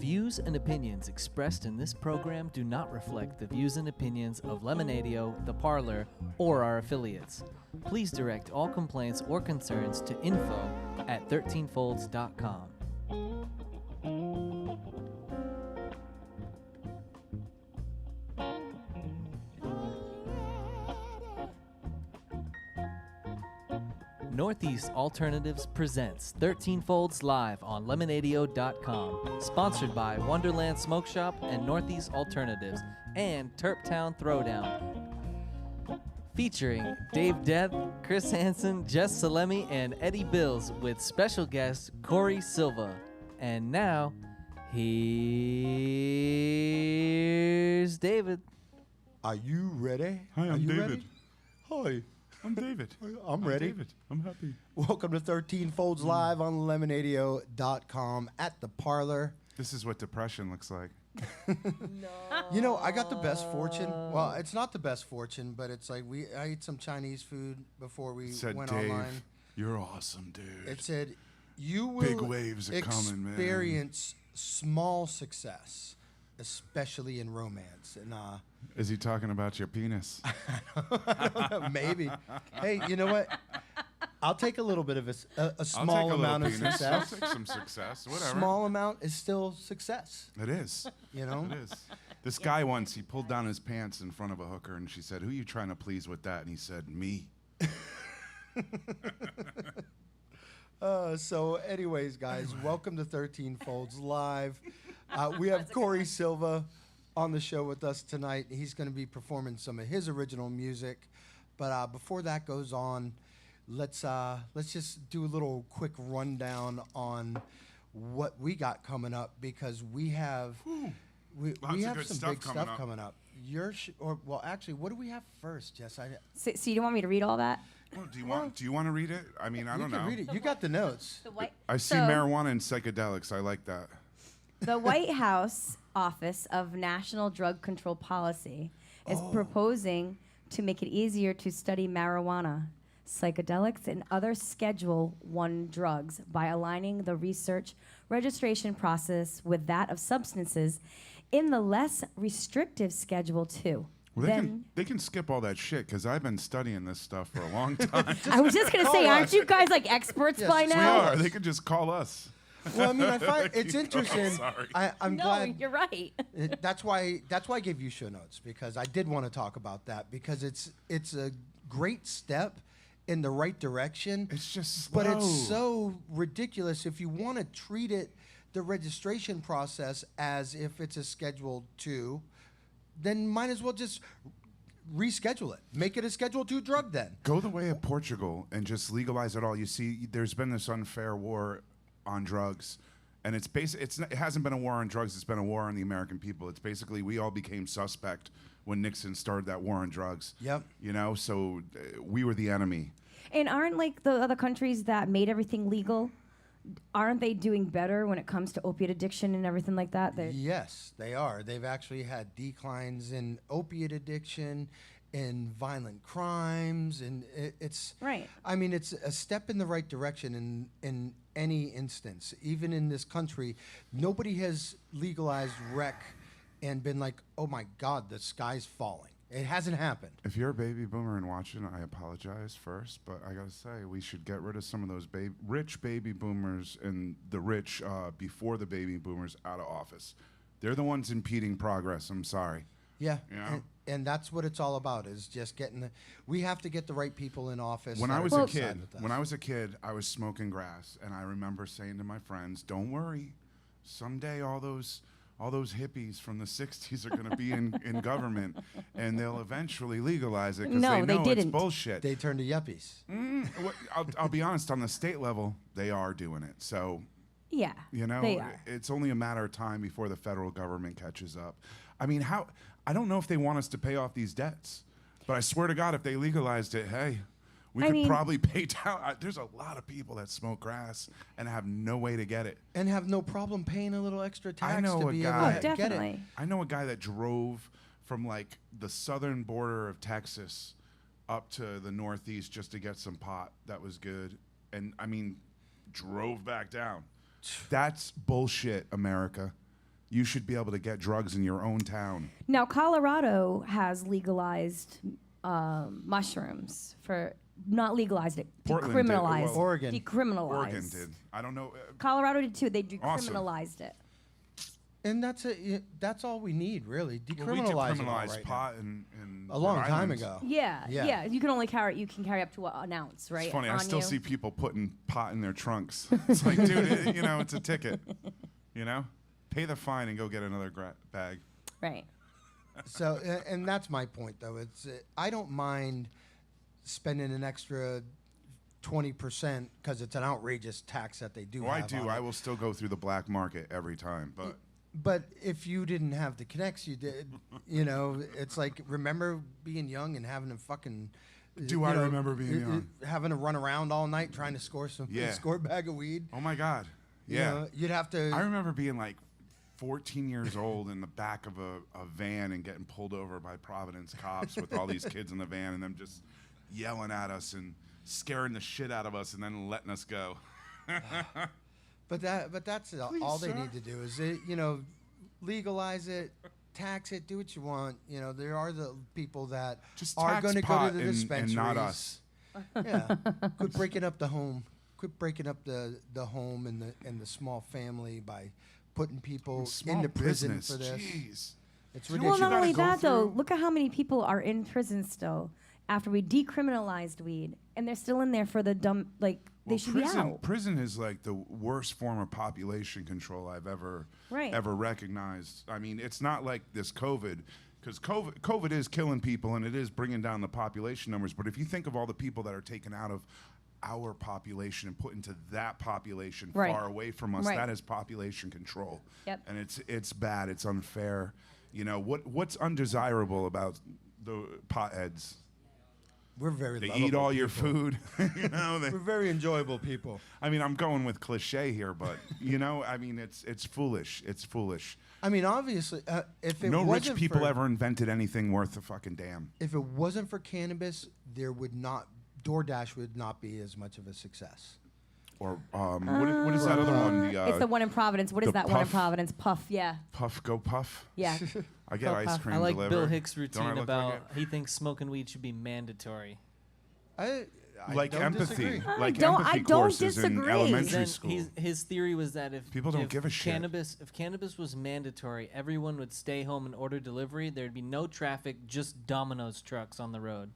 views and opinions expressed in this program do not reflect the views and opinions of Lemonadio, the Parlour, or our affiliates. Please direct all complaints or concerns to info@13folds.com. Northeast Alternatives presents 13 Folds live on Lemonadio.com. Sponsored by Wonderland Smoke Shop and Northeast Alternatives and Terptown Throwdown. Featuring Dave Death, Chris Hansen, Jess Salemi, and Eddie Bills with special guest Corey Silva. And now, here's David. Are you ready? Hi, I'm David. Hi. I'm David. I'm ready. David. I'm happy. Welcome to 13 Folds Live on Lemonadio.com at the Parlour. This is what depression looks like. No. You know, I got the best fortune. Well, it's not the best fortune, but it's like I ate some Chinese food before we went Dave, online. You're awesome, dude. It said, you will Big waves are coming, man. experience small success, especially in romance. And Is he talking about your penis? I don't know, maybe. Hey, you know what? I'll take a little bit of a small amount of success. I'll take some success, whatever. Small amount is still success. It is. You know? It is. This guy once, he pulled down his pants in front of a hooker, and she said, "Who are you trying to please with that?" And he said, "Me." So anyways, guys, welcome to 13 Folds Live. We have Corey Silva on the show with us tonight. He's going to be performing some of his original music. But before that goes on, let's just do a little quick rundown on what we got coming up, because we have we have some big stuff coming up. Actually, what do we have first, Jess? So you don't want me to read all that? Well, do you want to read it? I mean, I don't know. You can read it. You got the notes. I see marijuana and psychedelics. I like that. The White House Office of National Drug Control Policy is proposing to make it easier to study marijuana, psychedelics, and other Schedule I drugs by aligning the research registration process with that of substances in the less restrictive Schedule II. Well, they can skip all that shit, because I've been studying this stuff for a long time. I was just going to say, aren't you guys like experts by now? We are. They can just call us. Well, I mean, I find it's interesting. Sorry. I'm glad. No, you're right. That's why I gave you show notes, because I did want to talk about that, because it's a great step in the right direction. It's just slow. But it's so ridiculous if you want to treat it, the registration process, as if it's a Schedule II, then might as well just reschedule it. Make it a Schedule II drug then. Go the way of Portugal and just legalize it all. You see, there's been this unfair war on drugs, and it hasn't been a war on drugs, it's been a war on the American people. It's basically, we all became suspect when Nixon started that war on drugs. Yep. You know, so we were the enemy. And aren't like the other countries that made everything legal, aren't they doing better when it comes to opiate addiction and everything like that? Yes, they are. They've actually had declines in opiate addiction, in violent crimes, and it's right. I mean, it's a step in the right direction in any instance. Even in this country, nobody has legalized rec and been like, "Oh my God, the sky's falling." It hasn't happened. If you're a baby boomer and watching, I apologize first, but I gotta say, we should get rid of some of those rich baby boomers and the rich before the baby boomers out of office. They're the ones impeding progress. I'm sorry. Yeah, you know? and that's what it's all about, is just we have to get the right people in office. When I was a kid, I was smoking grass, and I remember saying to my friends, "Don't worry, someday all those hippies from the 60s are going to be in government, and they'll eventually legalize it, because they know it's bullshit." They turned to yuppies. I'll be honest, on the state level, they are doing it. So, yeah, you know, they are. It's only a matter of time before the federal government catches up. I mean, I don't know if they want us to pay off these debts, but I swear to God, if they legalized it, hey, we could probably pay down. There's a lot of people that smoke grass and have no way to get it. And have no problem paying a little extra tax able to definitely get it. I know a guy that drove from like the southern border of Texas up to the Northeast just to get some pot that was good. And I mean, drove back down. That's bullshit, America. you should be able to get drugs in your own town. Now, Colorado has legalized mushrooms for not legalized it, Portland did. decriminalized. Well, Oregon. Decriminalized. Oregon did. I don't know. Colorado did too. They Awesome. decriminalized it. And that's all we need, really. Well, we Decriminalize it all decriminalized right now. pot in A long Rhode time Island. ago. Yeah. You can only carry. You can carry up to an ounce, right? It's funny. I on still you. see people putting pot in their trunks. It's like, dude, it's a ticket. Pay the fine and go get another bag. Right. So, and that's my point, though. It's I don't mind spending an extra 20% because it's an outrageous tax that they do. Well, I have do. on I it. will still go through the black market every time, but. But if you didn't have the connects, you did. It's like, remember being young and having a fucking. Do I remember being young? Having to run around all night trying to score a bag of weed. Oh my God. You Yeah. know, you'd have to. I remember being like 14 years old in the back of a van and getting pulled over by Providence cops with all these kids in the van and them just yelling at us and scaring the shit out of us and then letting us go. But that's all they need to do is legalize it, tax it, do what you want. There are the people that Just are tax going to go pot to the and dispensaries. not us. Yeah, quit breaking up the home. Quit breaking up the home and the small family by putting people Small into prison business. for this. Jeez. It's You know Well, what you ridiculous. not gotta only go that though. through? Look at how many people are in prison still after we decriminalized weed, and they're still in there for the dumb. Like they Well, should prison, be out. Prison is like the worst form of population control I've ever recognized. I mean, it's not like this COVID, because COVID is killing people and it is bringing down the population numbers. But if you think of all the people that are taken out of our population and put into that population Right. far away from us, Right. that is population control. Yep. And it's bad. It's unfair. What's undesirable about the potheads? We're very. They lovable eat all your people. food. We're very enjoyable people. I mean, I'm going with cliche here, but I mean, it's foolish. It's foolish. I mean, obviously, if it No rich wasn't people for, ever invented anything worth a fucking damn. If it wasn't for cannabis, there would not. DoorDash would not be as much of a success. Or what is that other one? It's the one in Providence. What is the that one in Puff? Providence? Puff. Yeah. Puff Go Puff. Yeah. I get Go ice Puff. cream I like delivered. Bill Hicks' Don't I routine look about like he thinks smoking weed should be mandatory. I Like don't empathy. disagree. Like I empathy don't courses in disagree. elementary Then school. his theory was that if People don't if give a shit. if cannabis was mandatory, everyone would stay home and order delivery. There'd be no traffic, just Domino's trucks on the road.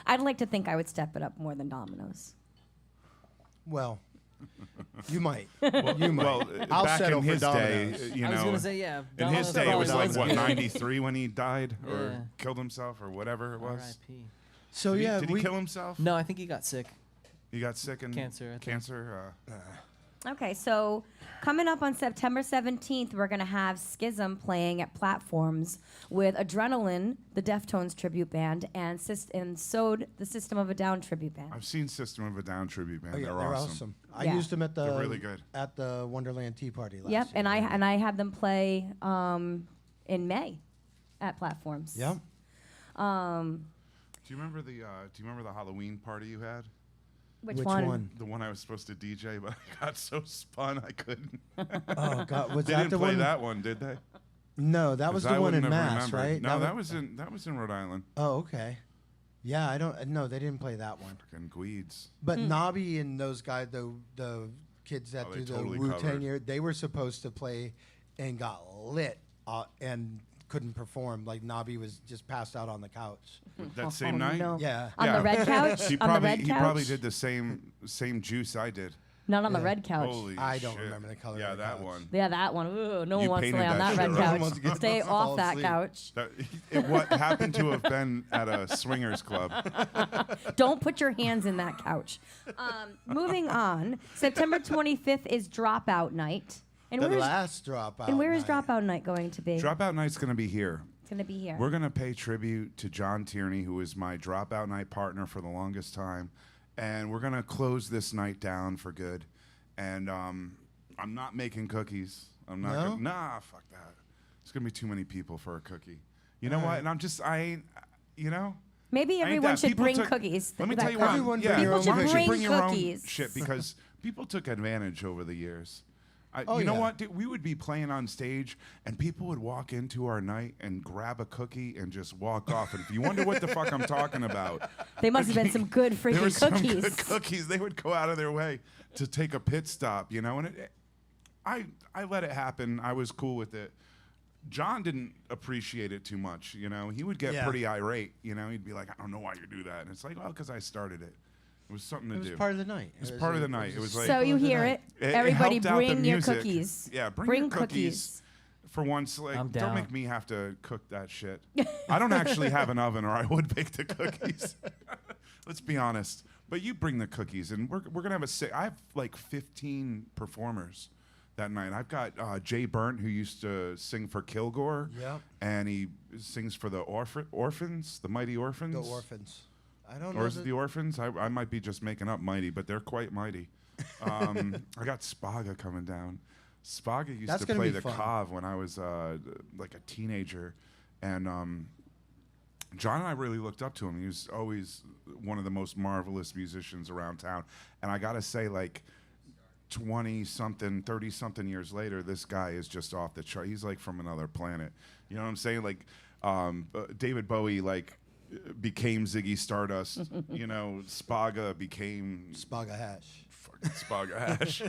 I'd like to think I would step it up more than Domino's. Well, you might. You might. Well, I'll back settle in for his day, Domino's. I was gonna say yeah. in his Domino's day, it was probably like what good. 93 when he died Yeah. or killed himself or whatever it was. R.I.P. So Did he- yeah, did he kill himself? No, I think he got sick. He got sick and Cancer, I think. Cancer. Okay, so coming up on September 17th, we're going to have Schism playing at platforms with Adrenaline, the Deftones tribute band, and Sode, the System of a Down tribute band. I've seen System of a Down tribute band. Oh, yeah, they're awesome. I Yeah. used them at the They're really good. at the Wonderland Tea Party last Yep, year. and I had them play in May at platforms. Yep. Do you remember the Halloween party you had? Which Which one? one? The one I was supposed to DJ, but I got so spun I couldn't. Oh God, was They that didn't the play one? that one, did they? No, that was 'Cause the I one in wouldn't have Mass, remembered. right? No, that was in Rhode Island. Oh, okay. Yeah, I don't. No, they didn't play that one. Fucking Gweeds. But Nobby and those guys, the kids that Oh, do they the totally Wu covered. Tang year, they were supposed to play and got lit and couldn't perform. Like Nobby was just passed out on the couch. That same night? No. Yeah. On the red couch? He On the probably red he couch? probably did the same juice I did. Not on the Yeah. red couch. Holy I don't shit. remember the color Yeah, of the that couch. one. Yeah, that one. Ooh, no one You wants to painted lay on that that shit, red right? No one wants to couch. get Stay to fall off that asleep. couch. What happened to have been at a swingers club? Don't put your hands in that couch. Moving on, September 25th is Dropout Night. And The where's last dropout. and where is night. Dropout Night going to be? Dropout night's gonna be here. It's going to be here. We're gonna pay tribute to John Tierney, who was my Dropout night partner for the longest time, and we're gonna close this night down for good. And I'm not making cookies. I'm not. No? Gonna, nah, fuck that. It's gonna be too many people for a cookie. You know what? And I ain't. You know. Maybe I ain't everyone that. should People bring took- cookies. Let me that tell you come. what. Everyone Yeah, bring your why own don't you cookies. bring your own Cookies. shit because people took advantage over the years. You know yeah. what, dude? We would be playing on stage, and people would walk into our night and grab a cookie and just walk off. And if you wonder what the fuck I'm talking about, They must have been some good there were freaking some cookies. good cookies. They would go out of their way to take a pit stop, you know. And I let it happen. I was cool with it. John didn't appreciate it too much, you know. He would get pretty irate, you know. He'd be like, I don't know why you do that. And it's like, well, because I started it. It was something to do. It was part of the night. It was part of the night. It was like, So you hear it. It Everybody helped out the bring your music. cookies. Yeah, bring your cookies. For once, like, I'm don't down. make me have to cook that shit. I don't actually have an oven, or I would bake the cookies. Let's be honest. But you bring the cookies, and we're gonna have I have like 15 performers that night. I've got Jay Burnt, who used to sing for Kilgore. Yep. And he sings for the Orphans, the Mighty Orphans. The Orphans. I don't know. Or is it the Orphans? I might be just making up mighty, but they're quite mighty. I got Spaga coming down. Spaga used That's to gonna play be the fun. Kav when I was like a teenager. And John and I really looked up to him. He was always one of the most marvelous musicians around town. And I got to say, like, 20-something, 30-something years later, this guy is just off the chart. He's like from another planet. You know what I'm saying? Like, David Bowie, like, became Ziggy Stardust. You know, Spaga became Spaga Hash. fucking Spaga Hash.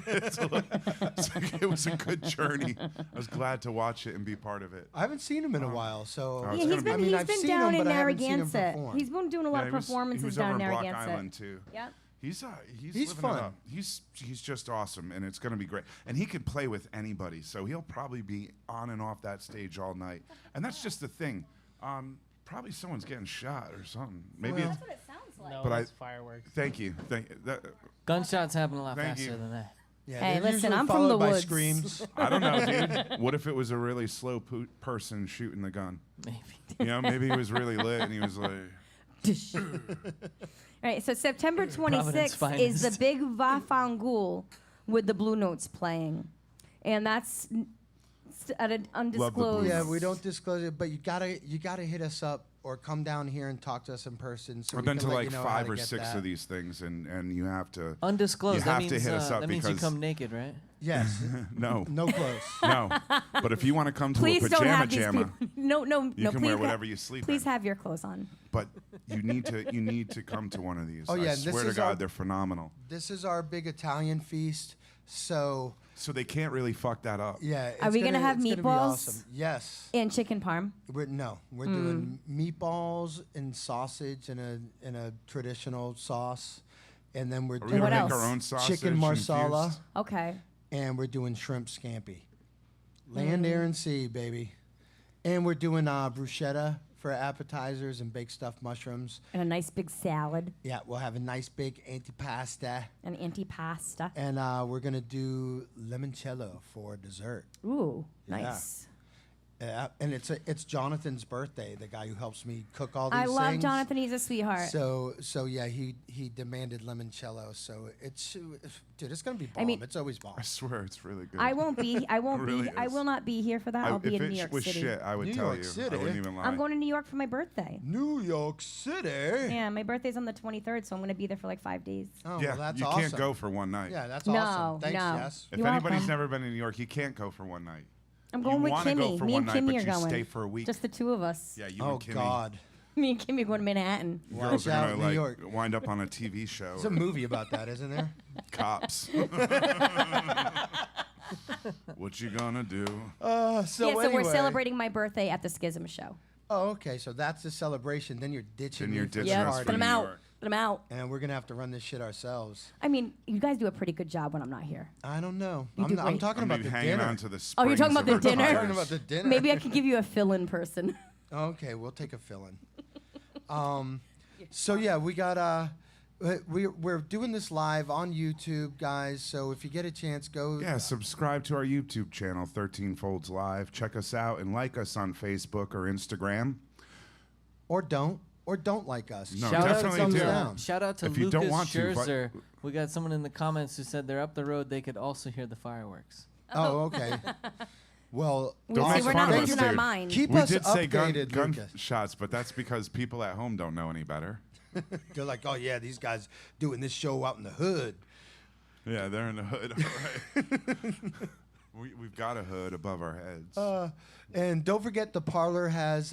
It was a good journey. I was glad to watch it and be part of it. I haven't seen him in a while, so Oh, Yeah, it's he's gonna been, be- he's I've been seen down him, in but I haven't seen him Narragansett. perform. He's been doing a lot of he was performances over down in in Block Narragansett. Island too. Yep. He's He's living fun. it up. He's just awesome, and it's going to be great. And he can play with anybody, so he'll probably be on and off that stage all night. And that's just the thing. Probably someone's getting shot or something. Maybe. Well- it's, what it sounds like. No, But that's fireworks. thank you. Gunshots happen a lot Thank faster you. than that. Yeah, Hey, they're listen, usually I'm from followed the by woods. Screams. I don't know, dude. What if it was a really slow person shooting the gun? Maybe. You know, maybe he was really lit and he was like, All right, so September Providence 26th is the finest. big Vafangul with the Blue Notes playing. And that's at an Blue undisclosed. Yeah, we don't disclose it, but you gotta hit us up or come down here and talk to us in person. So I've we been can to let like you know how 5 to or get 6 that. of these things, and you have to. Undisclosed. You that have means, to hit us up that means you because- come naked, right? Yes, No, no clothes. no. But if you want to come to Please a don't pajama have these jamma, people. No, you no, can please. wear whatever you sleep Please in. have your clothes on. But you need to come to one of these. Oh, yeah, I and this swear to is God, our- they're phenomenal. This is our big Italian feast, so So they can't really fuck that up. yeah. Are we gonna have it's be meatballs? awesome. Yes. And chicken parm. We're doing meatballs and sausage in a traditional sauce, and then we're Are we doing what gonna make else? our own sausage? chicken marsala, infused? Okay. and we're doing shrimp scampi. Land, air, and sea, baby. And we're doing bruschetta for appetizers and baked stuffed mushrooms. And a nice big salad. Yeah, we'll have a nice big antipasta, An antipasta. and we're gonna do limoncello for dessert. Ooh, Yeah. nice. And it's Jonathan's birthday, the guy who helps me cook all these I love things. Jonathan. He's a sweetheart. So yeah, he demanded limoncello. So dude, it's gonna be bomb. I mean- it's always bomb. I swear it's really good. I won't be. I won't Really be. I is. will not be here for that. I'll be if in it New York was City. shit, I would New tell York you. City? I wouldn't even lie. I'm going to New York for my birthday. New York City. Yeah, my birthday's on the 23rd, so I'm going to be there for like 5 days. Oh, yeah, well, that's you awesome. can't go for one night. Yeah, that's No, awesome. Thanks, no. Jess. If You're anybody's welcome. never been to New York, you can't go for one night. I'm going You with wanna go Kimmy. for Me one and night, Kimmy but are you going. stay for a week. Just the two of us. Yeah, you Oh and Kimmy. God, Me and Kimmy are going to Manhattan. Girls Watch are out, gonna New like York. wind up on a TV show. there's a movie about that, isn't there? Cops. What you gonna do? So yeah, so anyway. we're celebrating my birthday at the Schism show. Oh, okay. So that's the celebration. Then you're ditching. Then you're me for the ditching Yeah, us party. for put them New out. York. Put them out. And we're gonna have to run this shit ourselves. I mean, you guys do a pretty good job when I'm not here. I don't know. You do I'm great. talking I'm about gonna the be hanging dinner. on to the Oh, you're talking springs about the of our dinner? I'm tires. talking about the dinner. Maybe I could give you a fill-in person. Okay, we'll take a fill-in. So yeah, we got we're doing this live on YouTube, guys. So if you get a chance, go. Yeah, subscribe to our YouTube channel, 13 Folds Live. Check us out and like us on Facebook or Instagram. Or don't like us. No, Shout out definitely to do. down. Shout out to If you Lucas don't want to, Scherzer. We got someone in the comments who said they're up the road. They could also hear the fireworks. Oh, okay. Well, Don't See, make we're fun not of losing us, our dude. mind. keep We us did say updated, gun Lucas. shots, but that's because people at home don't know any better. They're like, oh yeah, these guys doing this show out in the hood. Yeah, they're in the hood. All right. We've got a hood above our heads. And don't forget, the Parlor has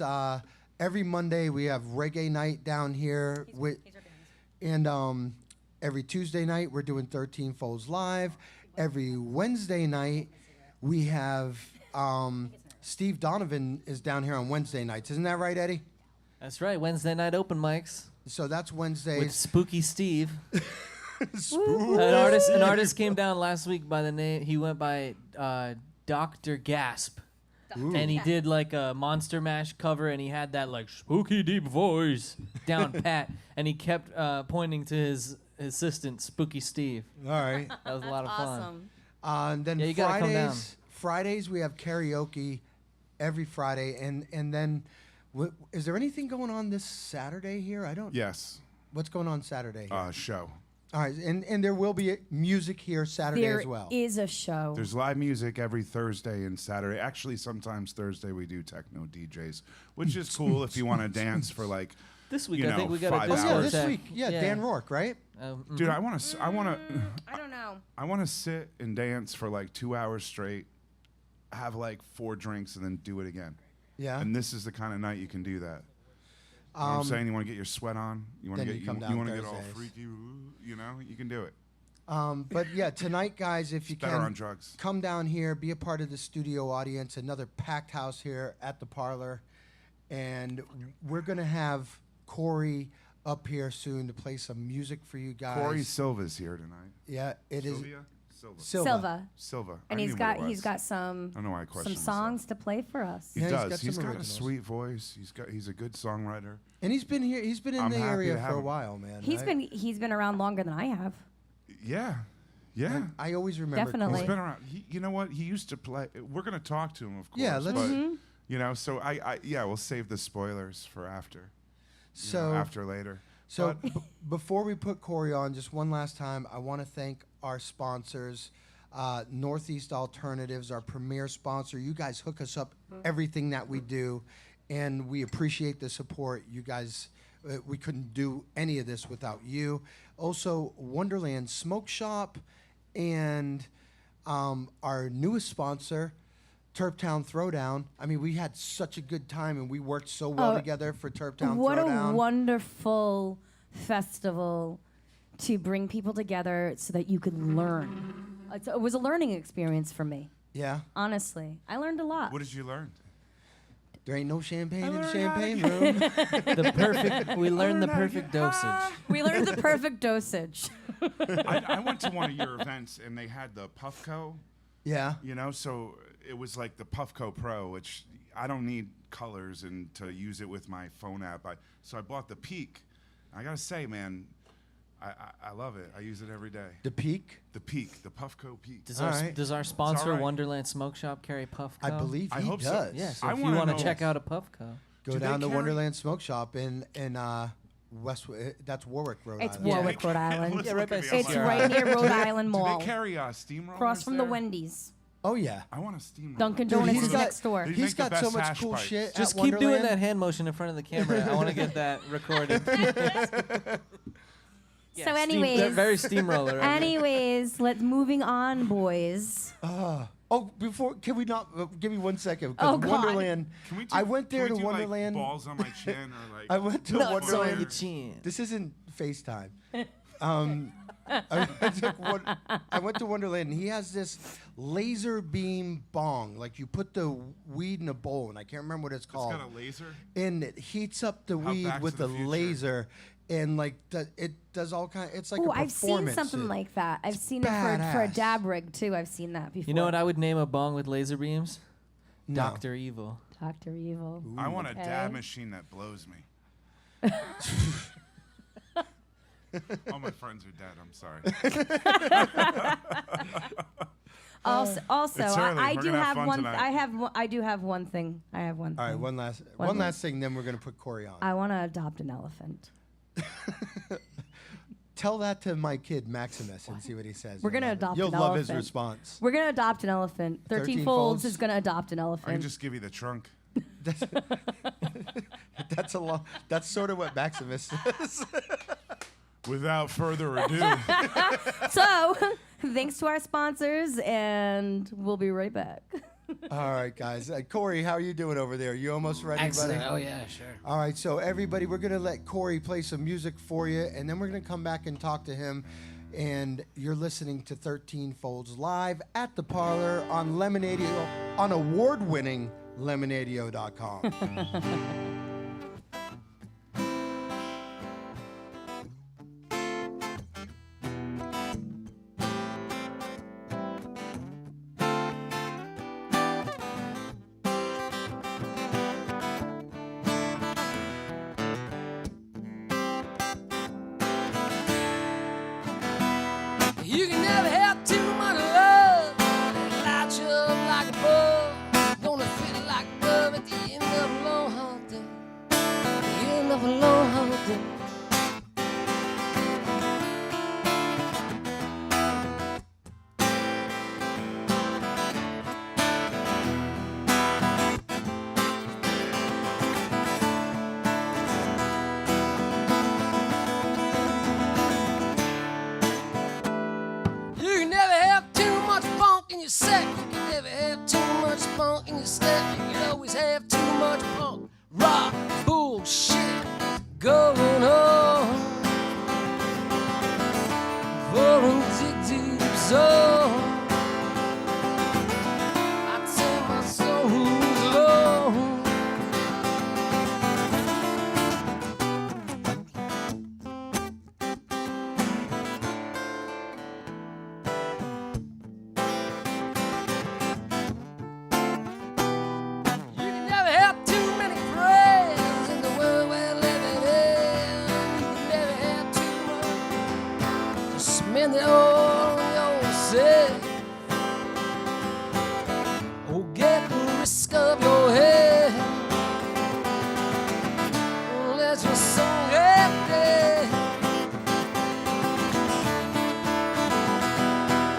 every Monday we have reggae night down here. And every Tuesday night we're doing 13 Folds Live. Every Wednesday night we have Steve Donovan is down here on Wednesday nights. Isn't that right, Eddie? That's right. Wednesday night open mics So that's Wednesdays. with Spooky Steve. Spooky. An artist came down last week by the name. He went by Dr. Gasp. And he did like a Monster Mash cover, and he had that like spooky deep voice down pat, and he kept pointing to his assistant, Spooky Steve. All right. That was a lot of fun. Awesome. And then Yeah, you gotta come down. Fridays we have karaoke every Friday, and then is there anything going on this Saturday here? I don't. Yes. What's going on Saturday? Here? Show. All right, and there will be music here Saturday There as well. is a show. There's live music every Thursday and Saturday. Actually, sometimes Thursday we do techno DJs, which is cool if you want to dance for like. This week, You I think know, we got a 5 Oh hours. yeah, discotheque. this week. Yeah, Dan Rourke, right? Dude, I want to. I don't know. I want to sit and dance for like 2 hours straight, have like 4 drinks, and then do it again. Yeah. And this is the kind of night you can do that. You know what I'm saying? You want to get your sweat on. You want to Then get you come down you want to get all Thursdays. freaky. You know, you can do it. But yeah, tonight, guys, if you It's better on can, drugs. come down here, be a part of the studio audience. Another packed house here at the Parlor, and we're gonna have Corey up here soon to play some music for you guys. Corey Silva's here tonight. Yeah, it is Sylvia? Silva. Silva. Silva. I And knew he's what got it was. he's got some I don't know why I some questioned songs to play for us. He Yeah, he's does. got He's some got a originals. sweet voice. He's a good songwriter. And he's been here. He's been in I'm the happy area to for have a him. while, man. He's right? been around longer than I have. Yeah. Yeah. I always remember. Definitely. He's been around. You know what? He used to play. We're gonna talk to him, of course. Yeah, let's- But, Mm-hmm. you know, so we'll save the spoilers for after. So after later. So But- before we put Corey on, just one last time, I want to thank our sponsors, Northeast Alternatives, our premier sponsor. You guys hook us up everything that we do, and we appreciate the support. You guys, we couldn't do any of this without you. Also, Wonderland Smoke Shop, and our newest sponsor, Turptown Throwdown. I mean, we had such a good time, and we worked so well together for Turptown What Throwdown. a wonderful festival to bring people together so that you could learn. It was a learning experience for me, Yeah. honestly. I learned a lot. What did you learn? There ain't no champagne in the champagne room. We learned the perfect dosage. We learned the perfect dosage. I went to one of your events and they had the Puffco. Yeah. You know, so it was like the Puffco Pro, which I don't need colors and to use it with my phone app. So I bought the Peak. I gotta say, man, I love it. I use it every day. The Peak. The Peak, the Puffco Peak. Does our sponsor, right. Wonderland Smoke Shop, carry Puffco? I believe I he hope so. does. Yeah, so I if you wanna want to know- check out a Puffco. Go Do they down to carry- Wonderland Smoke Shop in Westwood. That's Warwick, Rhode It's Island. Warwick, Rhode Island. Let's Yeah, look right by at the It's outside. right near Rhode Island Do Mall, they carry steamrollers across from the there? Wendy's. Oh yeah. I want a steamroller. Dunkin' Dude, Donuts he's is got- next door. They He's make the got so best much hash cool pipes. shit. Just at keep doing Wonderland. that hand motion in front of the camera. I want to get that recorded. So anyways- They're very steamroller. I mean. Anyways, moving on, boys. Before, can we not give me 1 second? 'Cause Oh, God. Wonderland. Can we do, I went there can to we do, Wonderland. Like, balls on my chin or like. I went to Nuts on Wonderland. your chin. This isn't FaceTime. I went to Wonderland, and he has this laser beam bong. Like you put the weed in a bowl, and I can't remember what it's It's called. got a laser. And it heats up the How weed Back to with the a Future. laser, and like it does all kind. It's like Oh, a I've seen performance. something like that. I've seen it for a badass. dab rig too. I've seen that before. You know what I would name a bong with laser beams? No. Dr. Evil. Dr. Evil. I want a Okay. dab machine that blows me. All my friends are dead. I'm sorry. Also, It's early. I We're do gonna have have fun one. tonight. I do have one thing. I have one. All right, thing. one last One thing, then we're gonna put Corey on. I want to adopt an elephant. Tell that to my kid Maximus and see what he says. We're You'll gonna love it. adopt You'll an love his elephant. response. We're gonna adopt an elephant. 13 Folds is gonna adopt an I can elephant. just give you the trunk. That's sort of what Maximus says. Without further ado, So thanks to our sponsors, and we'll be right back. All right, guys. Corey, how are you doing over there? You almost ready, Excellent. buddy? Oh, yeah, sure. All right, so everybody, we're going to let Corey play some music for you, and then we're going to come back and talk to him. And you're listening to 13 Folds live at the Parlour on Lemonadio, on award-winning Lemonadio.com. You can never have too much love. It'll light you up like a bulb. Gonna feel like love at the end of a long hard day. The end of a long hard day. You can never have too much funk in your set. You can never have too much funk in your step. You can always have too much punk rock bullshit going on for a deep zone. I tell my soul who's alone. You can never have too many friends in the world we're living in. You can never have too much. Just spend it all on yourself. Oh, get the risk of your head. Let your soul get dead.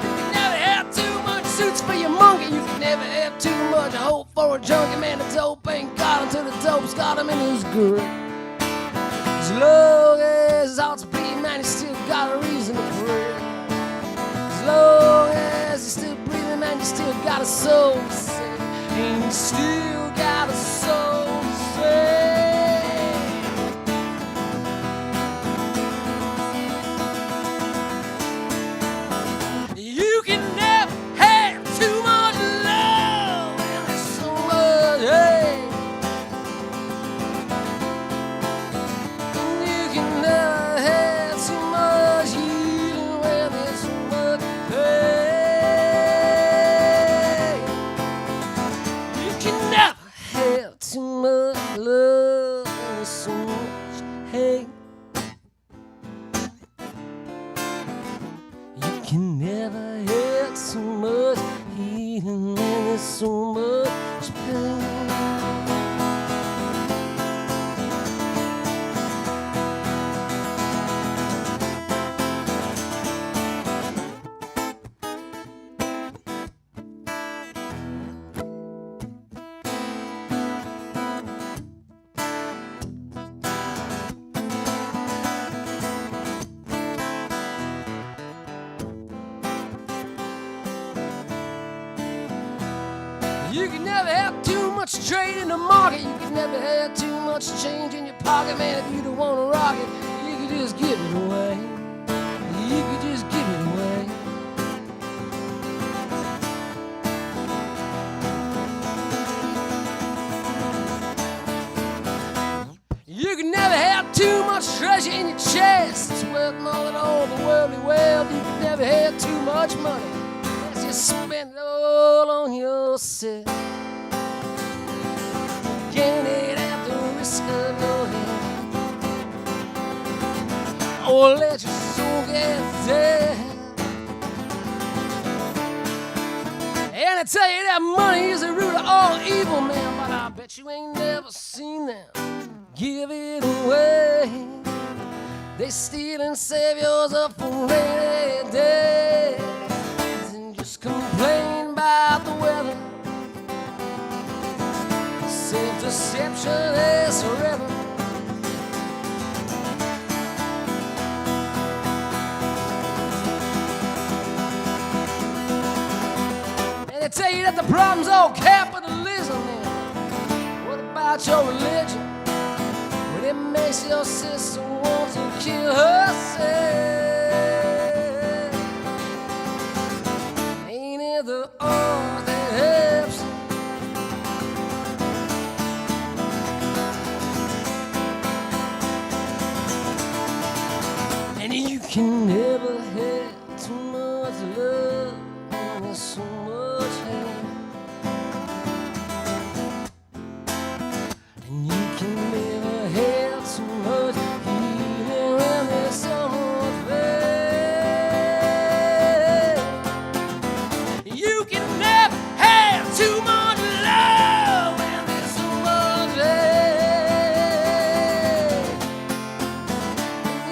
You can never have too much suits for your monkey. You can never have too much hope for a junkie. Man, the dope ain't got him till the dope's got him in his grip. As long as his heart's beating, man, he's still got a reason to pray. As long as he's still breathing, man, you still got a soul to save. And you still got a soul to save. You can never have too much love, and there's so much hate. You can never have too much healing when there's so much pain. You can never have too much love when there's so much hate. You can never have too much healing when there's so much pain. You can never have too much trade in the market. You can never have too much change in your pocket. Man, if you don't want to rock it, you can just give it away. You can just give it away. You can never have too much treasure in your chest. It's worth more than all the worldly wealth. You can never have too much money. Let's just spend it all on yourself. Gain it at the risk of your head. Or let your soul get dead. And I tell you that money is the root of all evil, man. But I bet you ain't never seen them give it away. They steal and save yours up for rainy days. And just complain about the weather. Self-deception is forever. they tell you that the problem's all capitalism. And what about your religion? When it makes your sister want to kill herself. Ain't it the art that helps? And you can never have too much love when there's so much hate. And you can never have too much healing when there's so much pain. You can never have too much love when there's so much hate.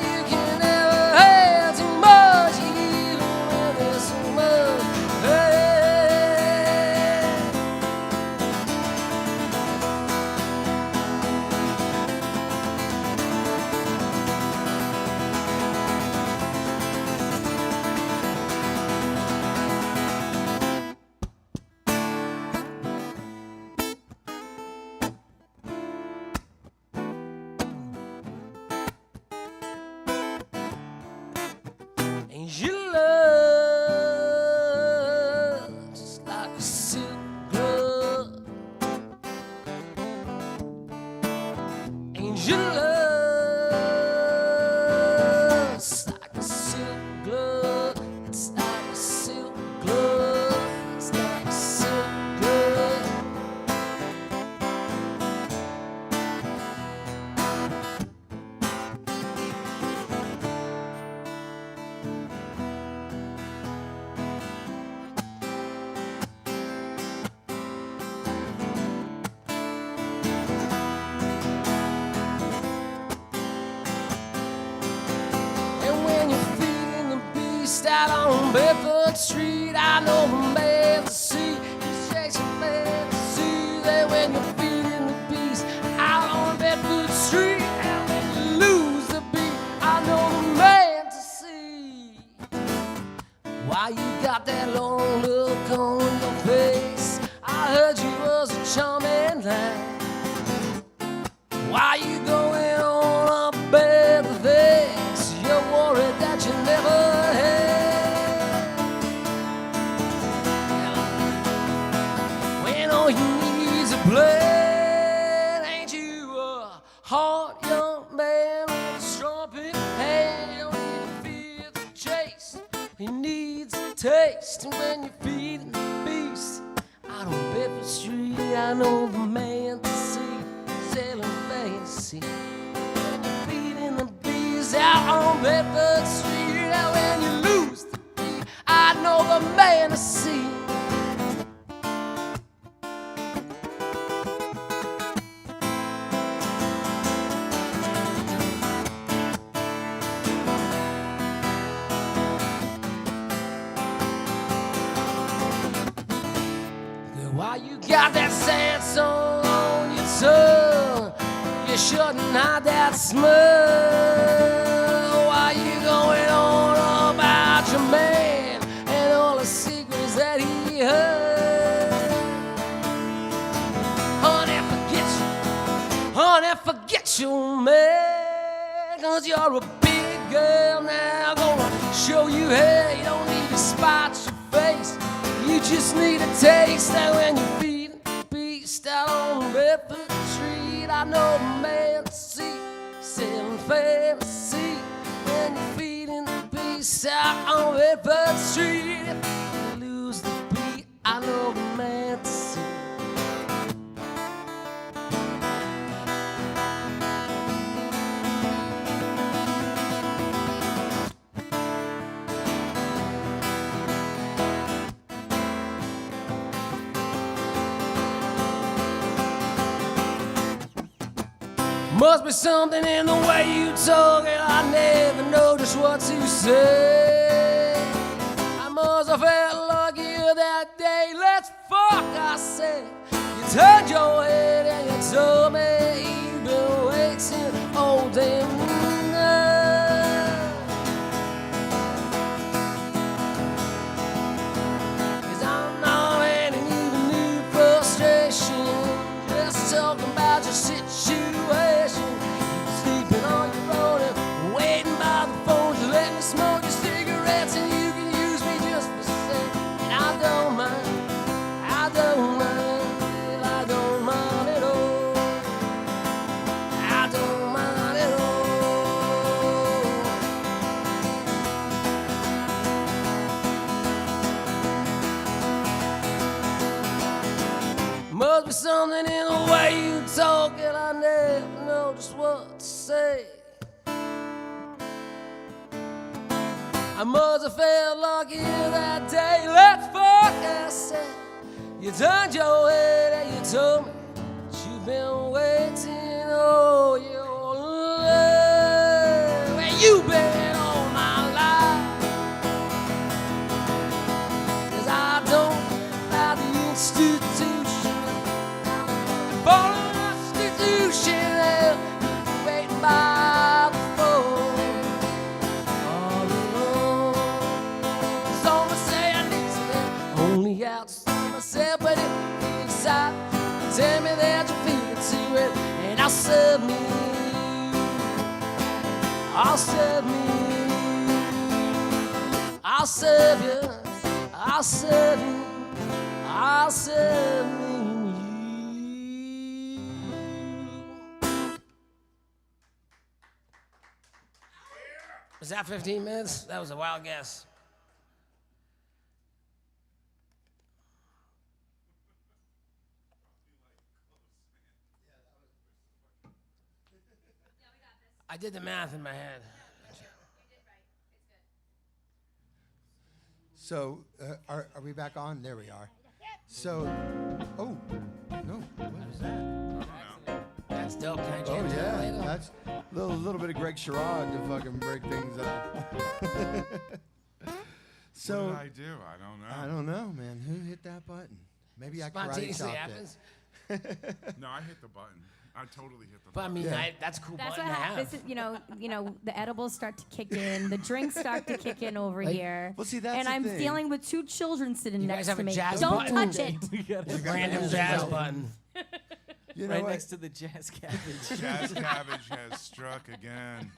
You can never have too much healing when there's so much pain. Ain't your love just like a silk glove? Ain't your love just like a silk glove? It's like a silk glove. It's like a silk glove. And when you're feeding the beast out on Bedford Street, I know the man to see. He shakes your fantasy. That when you're feeding the beast out on Bedford Street, and when you lose the beat, I know the man to see. Why you got that long look on your face? I heard you was a charming lad. Why you going on up bed with this? You're worried that you never had. When all you need is a blade, ain't you a hard young man with a strumpet hand? You don't need to fear the chase, he needs a taste. And when you're feeding the beast out on Bedford Street, I know the man to see. Selling fantasy. When you're feeding the bees out on Bedford Street, and when you lose the beat, I know the man to see. Why you got that sad song on your tongue? You shouldn't hide that smile. Why you going on about your man and all the secrets that he heard? Honey, forget your man, 'cause you're a big girl now. Gonna show you how you don't need to spot your face. You just need a taste. That when you're feeding the beast out on Bedford Street, I know the man to see, selling fantasy. When you're feeding the beast out on Bedford Street, if you lose the beat, I know the man to see. Must be something in the way you talk, and I never know just what to say. I must have felt luckier that day. Let's fuck, I said. You turned your head and you told me you've been waiting all day night. 'Cause I'm not in must be something in the way you talk, and I never know just what to say. I must have felt lucky that day. Let's fuck, I said. You turned your head and you told me that you've been waiting all your life. Where you been all my life? 'Cause I don't care about the institution. For the institution, they'll be waiting by the phone. All alone. Some say I need to live only outside myself, but if inside, tell me that you feel it too, and I'll serve me. I'll serve me. I'll serve you. I'll serve you. I'll serve me. Was that 15 minutes? That was a wild guess. I did the math in my head. So, are we back on? There we are. So, oh, no. What was that? That's dope. Can I Oh, jam to that yeah. later? That's a little bit of Greg Sherrod to fucking break things up. So, What did I do? I don't know. I don't know, man. Who hit that button? Maybe I karate Spontaneously chopped happens. No, I hit the button. I totally hit the But I button. mean, Yeah. that's a cool That's button what to have. happens. This is, the edibles start to kick in, the drinks start to kick in over here. Well, see, that's and the I'm thing. dealing with two children sitting You next guys have to a me. jazz Don't button? touch it. Random jazz button. You know Right what? next to the jazz cabbage. Jazz Cabbage has struck again.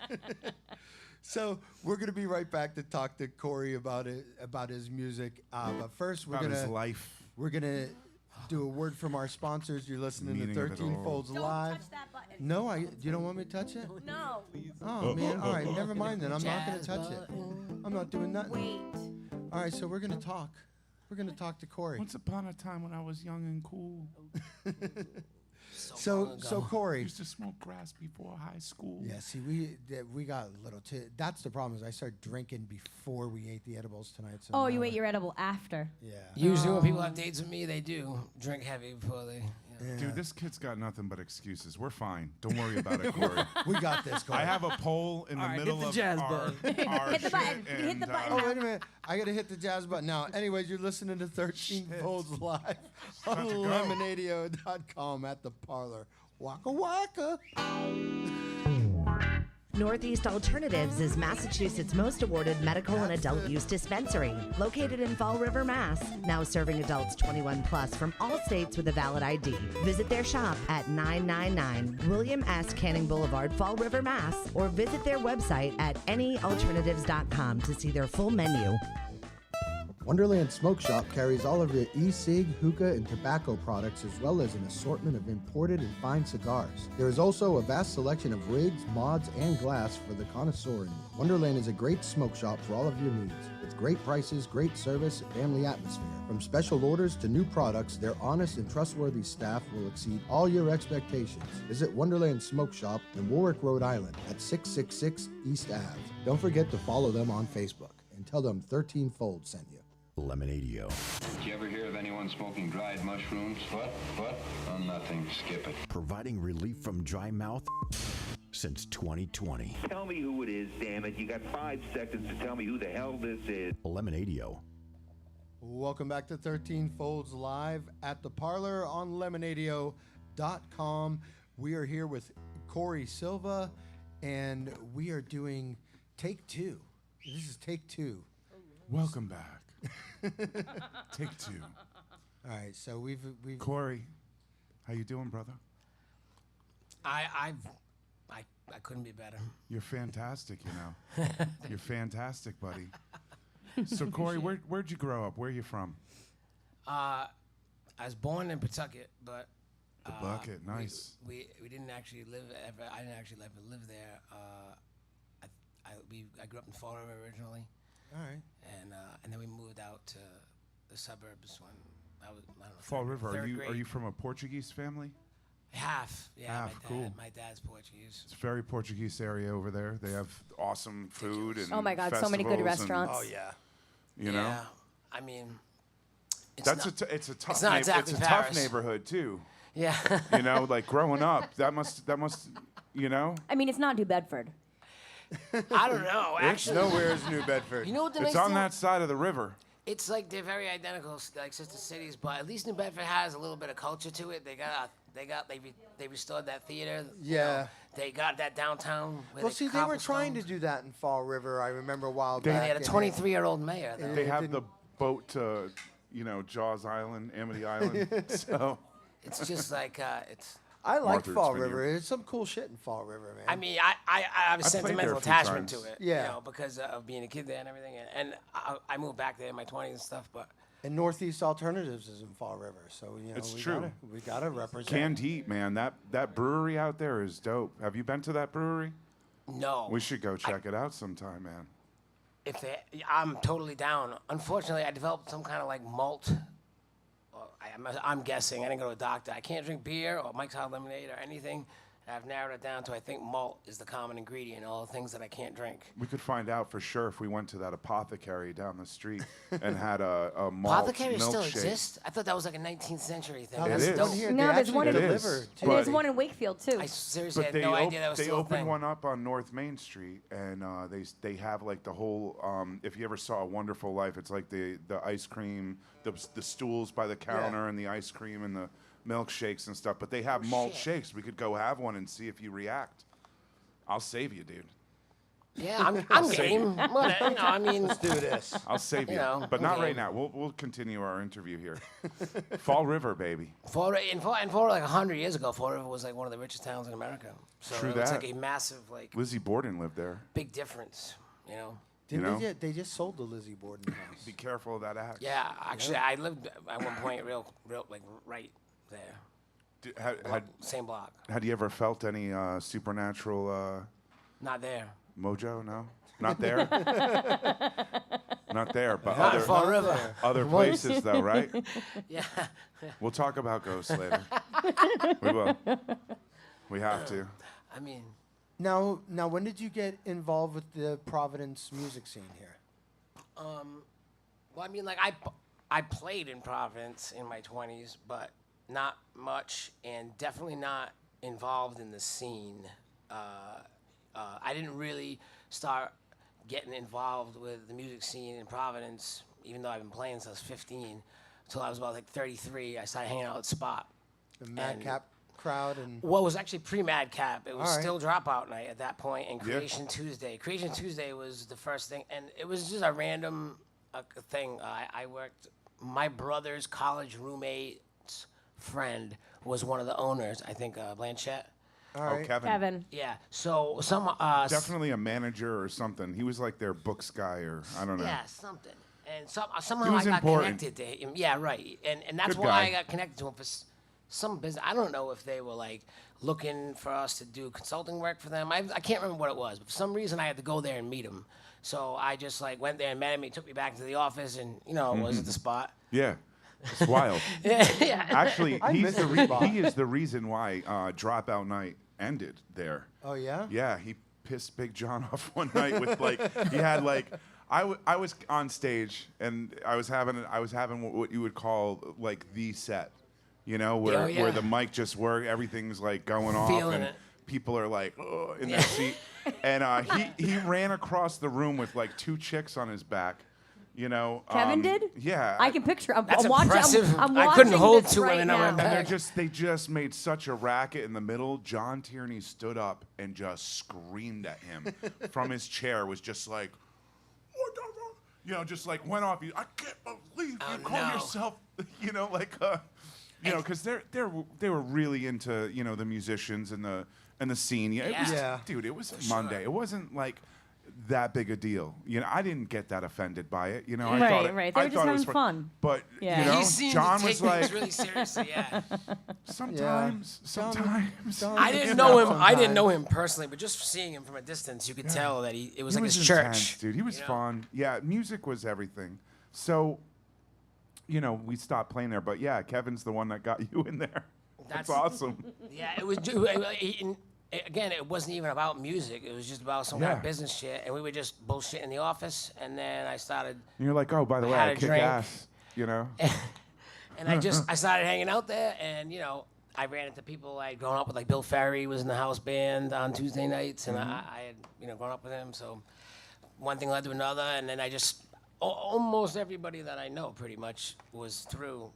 So we're gonna be right back to talk to Corey about his music. But first, About his life. we're gonna do a word from our sponsors. You're listening Meaning to of it 13 all. Folds Live. that button. No, you don't want me to touch it? No. Oh man, all right, never mind then. I'm not gonna Jazz touch it. button. I'm not doing nothing. Wait. All right, so we're gonna talk. We're gonna talk to Corey. Once upon a time when I was young and cool, So I Corey. used to smoke grass before high school. Yeah, see, we got a little. That's the problem. Is I started drinking before we ate the edibles tonight. So Oh, now you ate I- your edible after. Yeah. Usually when people have dates with me, they do drink heavy before they. Yeah. Dude, this kid's got nothing but excuses. We're fine. Don't worry about it, Corey. We got this, Corey. I have a poll in the All right, hit middle the of jazz our, button. our Hit the shit, button. You hit and, the button. Oh, wait a minute. I got to hit the jazz button now. Anyways, you're listening to 13 Folds Live on About to go. Lemonadio.com at the Parlour. Waka waka. Northeast Alternatives is Massachusetts' most awarded medical and adult use dispensary, located in Fall River, Mass. Now serving adults 21 plus from all states with a valid ID. Visit their shop at 999 William S. Canning Boulevard, Fall River, Mass. Or visit their website at anyalternatives.com to see their full menu. Wonderland Smoke Shop carries all of your e-cig, hookah, and tobacco products, as well as an assortment of imported and fine cigars. There is also a vast selection of rigs, mods, and glass for the connoisseur in you. Wonderland is a great smoke shop for all of your needs. With great prices, great service, and family atmosphere. From special orders to new products, their honest and trustworthy staff will exceed all your expectations. Visit Wonderland Smoke Shop in Warwick, Rhode Island at 666 East Ave. Don't forget to follow them on Facebook and tell them 13 Fold sent you. Lemonadio. Did you ever hear of anyone smoking dried mushrooms? What? Oh, nothing. Skip it. Providing relief from dry mouth since 2020. Tell me who it is, damn it. You got 5 seconds to tell me who the hell this is. Lemonadio. Welcome back to 13 Folds Live at the Parlour on Lemonadio.com. We are here with Corey Silva, and we are doing take 2. This is take 2. Welcome back. Take 2. All right, so we've Corey, how you doing, brother? I couldn't be better. You're fantastic, you know. You're fantastic, buddy. So, Corey, where'd you grow up? Where are you from? I was born in Pawtucket, but The Bucket, nice. we didn't actually live ever. I didn't actually ever live there. I grew up in Florida originally. all right. And then we moved out to the suburbs when I don't know, Fall River. third Are grade. you from a Portuguese family? Half? Yeah, Half, cool. My dad's Portuguese. It's a very Portuguese area over there. They have awesome food and Oh my God, so many good festivals and, restaurants. Oh yeah. You know, Yeah, I mean, it's a tough not it's exactly a tough Paris. neighborhood too. yeah. You know, like growing up, that must you know. I mean, it's not New Bedford. I don't know. Actually, Nowhere is New Bedford. you know what the It's nice on thing? that side of the river. It's like they're very identical, like sister cities, but at least New Bedford has a little bit of culture to it. They restored that theater. you Yeah. know. They got that downtown. Where Well, see, they were trying to cobblestones. do that in Fall River. I remember a while They back. had a and 23-year-old mayor. Though. They It have the didn't- boat to, you know, Jaws Island, Amity Island. So It's just like it's. I like Martha's Fall Vineyard. River. There's some cool shit in Fall River, man. I mean, I have a I played there sentimental a few attachment times. to it. Yeah. You know, because of being a kid there and everything. And I moved back there in my 20s and stuff, but. and Northeast Alternatives is in Fall River, so you know It's we true. gotta represent. Canned Heat, man, that brewery out there is dope. Have you been to that brewery? No. We should go check it out sometime, man. I'm totally down. Unfortunately, I developed some kind of like malt. I'm guessing. I didn't go to a doctor. I can't drink beer or Mike's Hard Lemonade or anything. And I've narrowed it down to I think malt is the common ingredient. All the things that I can't drink. We could find out for sure if we went to that apothecary down the street and had a malt Apothecaries milkshake. still exist? I thought that was like a 19th century thing. No, It that's is. down here. No, They there's actually one in- It is. deliver. And to- there's But- one in Wakefield too. I seriously But had no idea that was they still a opened thing. one up on North Main Street, and they have like the whole. If you ever saw A Wonderful Life, it's like the ice cream, the stools by the counter, and the ice cream and the milkshakes and stuff. But they have malt shit. shakes. We could go have one and see if you react. I'll save you, dude. Yeah, I'm game. What, you know, I mean, Let's do this. I'll save you, know, but not right okay. now. We'll continue our interview here. Fall River, baby. For like 100 years ago, Fall River was like one of the richest towns in America. So True it was that. like a massive, like, Lizzie Borden lived there. big difference. You know. Didn't know? they just sold the Lizzie Borden house. Be careful of that axe. Yeah, actually, I lived at one point real, like right there, same block. Had you ever felt any supernatural Not there. mojo? No, not there. Not there, but Not in Fall other River. other places though, right? Yeah. We'll talk about ghosts later. We will. We have to. I mean, Now, when did you get involved with the Providence music scene here? well, I mean, like I played in Providence in my 20s, but not much, and definitely not involved in the scene. I didn't really start getting involved with the music scene in Providence, even though I've been playing since I was 15, until I was about like 33. I started hanging out at Spot. The Madcap crowd and Well, it was actually pre-Madcap. It was All right. still Dropout Night at that point, and Yeah. Creation Tuesday. Creation Tuesday was the first thing, and it was just a random thing. I worked. My brother's college roommate's friend was one of the owners. I think Blanchette. all Oh, right. Kevin. Yeah. So some Definitely a manager or something. He was like their books guy or I don't know. Yeah, something. And somehow was I got important. connected to him. Yeah, right. And that's Good why guy. I got connected to him for some business. I don't know if they were like looking for us to do consulting work for them. I can't remember what it was, but for some reason I had to go there and meet him. So I just like went there and met him. He took me back to the office, and you know, it was the spot. Yeah. It's wild. Yeah. Actually, I miss the spot. he is the reason why Dropout Night ended there. Oh yeah. Yeah, he pissed Big John off one night with like he had like I was on stage and I was having what you would call like the set, you know, where Oh, yeah. where the mic just worked, everything's like going off Feeling and it. people are like in their seat, and he ran across the room with like two chicks on his back. You know, Kevin did? Yeah, I can picture. I'm That's watching. impressive. I'm I couldn't watching hold this two right women on now. my And back. they just made such a racket in the middle. John Tierney stood up and just screamed at him from his chair. Was just like, what the fuck? You know, just like went off. I can't believe you Oh, call no. yourself. You know, like you know, because they were really into the musicians and the scene. Yeah, it was, Yeah. dude, it was sure. Monday. It wasn't like that big a deal. You know, I didn't get that offended by it. You know, I Right, thought it, right. They I were just thought it was having fun. But Yeah. you know, He seemed John to was take things like, really seriously. Yeah. sometimes. John- I didn't know him. I didn't know him personally, but just seeing him from a distance, you could tell that it was He like was his intense, church. dude. He was you know? fun. Yeah, music was everything. So, you know, we stopped playing there. But yeah, Kevin's the one that got you in there. That's awesome. Yeah, it was. Again, it wasn't even about music. It was just about some kind of business shit, and we were just bullshit in the office. And then I started. And you're like, oh, by the way, I kick ass, you know. And I started hanging out there, and you know, I ran into people I'd grown up with, like Bill Ferry was in the house band on Tuesday nights, and I had grown up with him. So one thing led to another, and then I just almost everybody that I know pretty much was through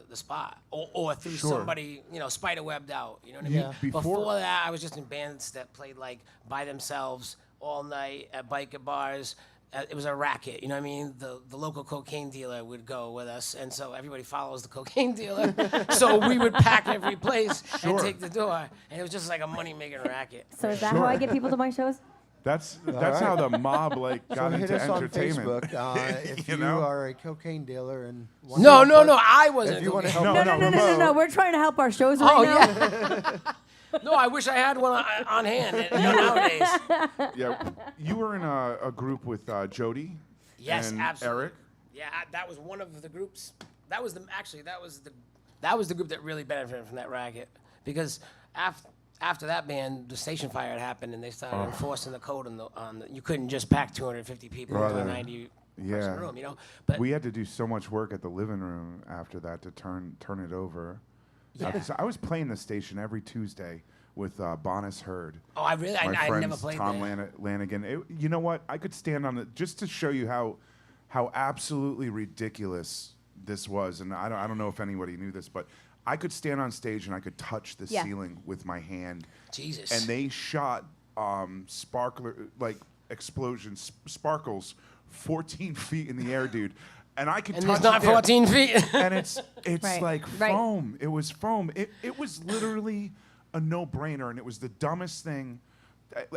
the spot or through somebody, spider-webbed out, you know what I mean? Before that, I was just in bands that played like by themselves all night at biker bars. It was a racket, you know what I mean? The local cocaine dealer would go with us, and so everybody follows the cocaine dealer. So we would pack every place and take the door, and it was just like a money-making racket. So is that how I get people to my shows? That's how the mob got hit into us entertainment. on Facebook if you are a cocaine dealer and no, I wasn't. If you want to help, No. We're trying to help our shows right now. Yeah. No, I wish I had one on hand nowadays. Yeah, you were in a group with Jody. Yes, and absolutely. Eric. Yeah, that was one of the groups. That was the group that really benefited from that racket, because after that band, the station fire had happened, and they started enforcing the code on the you couldn't just pack 250 people into a 90-person room, you know. But we had to do so much work at the living room after that to turn it over. Yeah. 'Cause I was playing the station every Tuesday with Bonus Hurd. Oh, I really? I never played Tom there. Lanigan. You know what? I could stand on it just to show you how absolutely ridiculous this was. And I don't know if anybody knew this, but I could stand on stage and I could touch the ceiling with my hand. Jesus. And they shot sparkles 14 feet in the air, dude. And I could touch it. And it's not 14 feet. And it's like foam. It was foam. It was literally a no-brainer, and it was the dumbest thing.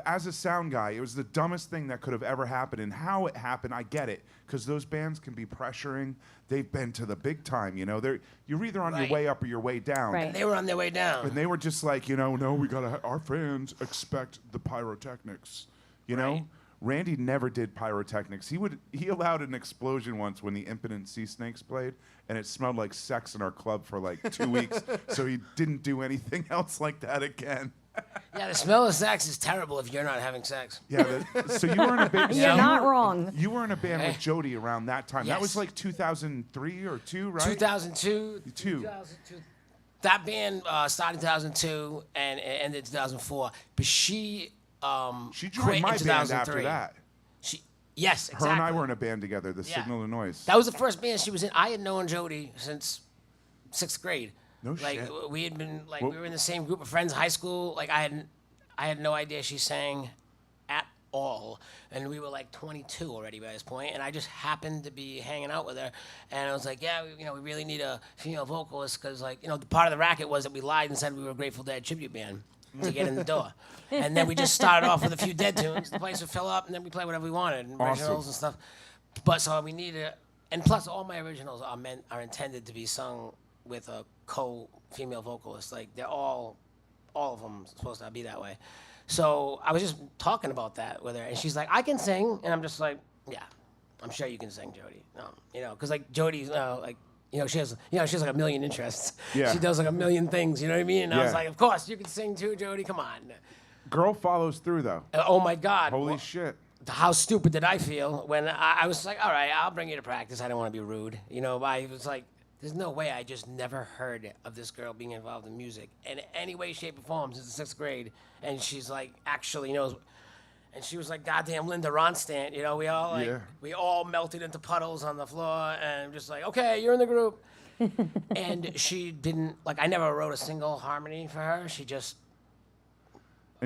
As a sound guy, it was the dumbest thing that could have ever happened. And how it happened, I get it, because those bands can be pressuring. They've been to the big time, you know. You're either on your way up or your way down. Right. And they were on their way down. And they were just like, no, we gotta. Our fans expect the pyrotechnics, you know. Randy never did pyrotechnics. He allowed an explosion once when the Impotent Sea Snakes played, and it smelled like sex in our club for like 2 weeks. So he didn't do anything else like that again. Yeah, the smell of sex is terrible if you're not having sex. Yeah, so you were in a band. You're not wrong. You were in a band with Jody around that time. Yes. That was like 2003 or 2, right? 2002. 2002. That band started in 2002 and ended in 2004. But she joined my band after that. Yes, exactly. Her and I were in a band together, the Signal to Noise. That was the first band she was in. I had known Jody since 6th grade. No shit. We had been we were in the same group of friends in high school. Like I had no idea she sang at all, and we were like 22 already by this point. And I just happened to be hanging out with her, and I was like, yeah, we really need a female vocalist because the part of the racket was that we lied and said we were a Grateful Dead tribute band to get in the door. And then we just started off with a few Dead tunes. The place would fill up, and then we play whatever we wanted, and originals and stuff. But so we needed, and plus all my originals are intended to be sung with a co-female vocalist. Like they're all of them supposed to be that way. So I was just talking about that with her, and she's like, I can sing, and I'm just like, yeah, I'm sure you can sing, Jody. Because like Jody's she has like a million interests. Yeah. She does like a million things, you know what I mean? And I was like, of course, you can sing too, Jody, come on. Girl follows through, though. Oh, my God. Holy shit. How stupid did I feel when I was like, all right, I'll bring you to practice. I don't want to be rude. I was like, there's no way I just never heard of this girl being involved in music in any way, shape, or form since the 6th grade. And she's like, actually knows. And she was like, goddamn Linda Ronstadt. We all melted into puddles on the floor. And just like, okay, you're in the group. And she didn't, I never wrote a single harmony for her. She just,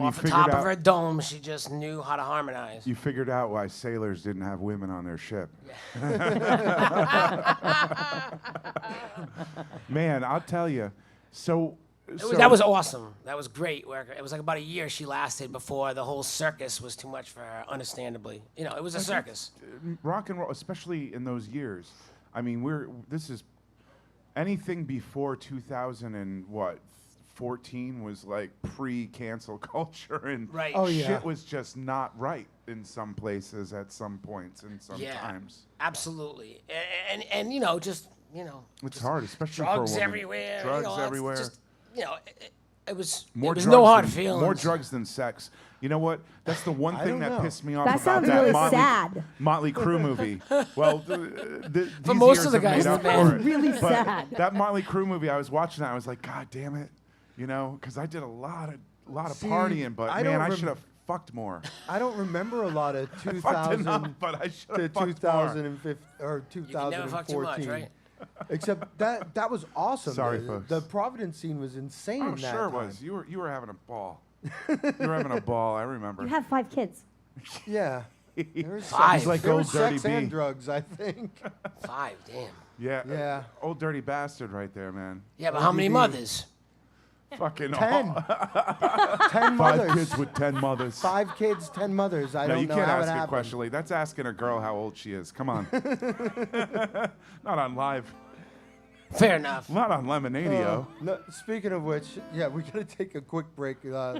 off the top of her dome, she just knew how to harmonize. You figured out why sailors didn't have women on their ship. Man, I'll tell you. That was awesome. That was great work. It was like about a year she lasted before the whole circus was too much for her, understandably. It was a circus. Rock and roll, especially in those years. I mean, this is anything before 2014 was like pre-cancel culture, and shit was just not right in some places at some points and some times. Absolutely. And just you know. It's hard, especially drugs for a woman. everywhere. Drugs you know, everywhere. Just, you know, it was More it was drugs no hard than, feelings. More drugs than sex. You know what? That's the one I thing don't that know. pissed me off That about sounds that really Motley, sad. Motley Crue movie. Well, For most of the guys guys in the for band. it. Really But sad. That Motley Crue movie, I was watching that. I was like, God damn it, you know, because I did a lot of See, partying, but I man, don't I rem- should have fucked more. I don't remember a lot of I fucked 2000 enough, but I should to have fucked more. 2015 or You can never fuck too 2014. much, right? Except that was awesome. Sorry, the, folks. The Providence scene was insane. I'm in that sure it time. was. You were having a ball. You were having a ball. I remember. You have 5 kids. Yeah. There was Five. sex, He's like there old was Dirty sex and B. drugs, I think. 5, damn. Yeah. Yeah. Old dirty bastard right there, man. Yeah, but how many ODB. mothers? Fucking 10. 10 5 mothers. kids with 10 mothers. 5 kids, 10 mothers. I No, don't you know can't how it ask a happened. question like that's asking a girl how old she is. Come on. Not on live. Fair enough. Not on Lemonadio. No, speaking of which, yeah, we gotta take a quick break. Yeah,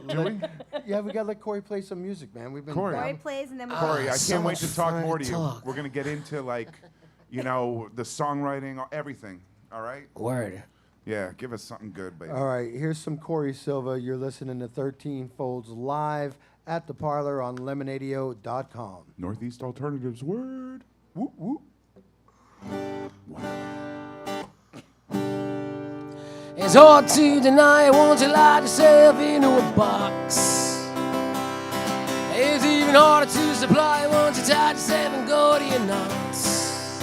we gotta let Corey play some music, man. We've been Corey. Corey plays and then we Corey, I so can't wait much to talk fun more to to you. talk. We're gonna get into like, you know, the songwriting, everything. All right? Word. Yeah, give us something good, baby. All right, here's some Corey Silva. You're listening to 13 Folds live at the Parlour on Lemonadio.com. Northeast Alternatives word. Whoop whoop. It's hard to deny once you lock yourself into a box. It's even harder to supply once you tie yourself and go to your knots.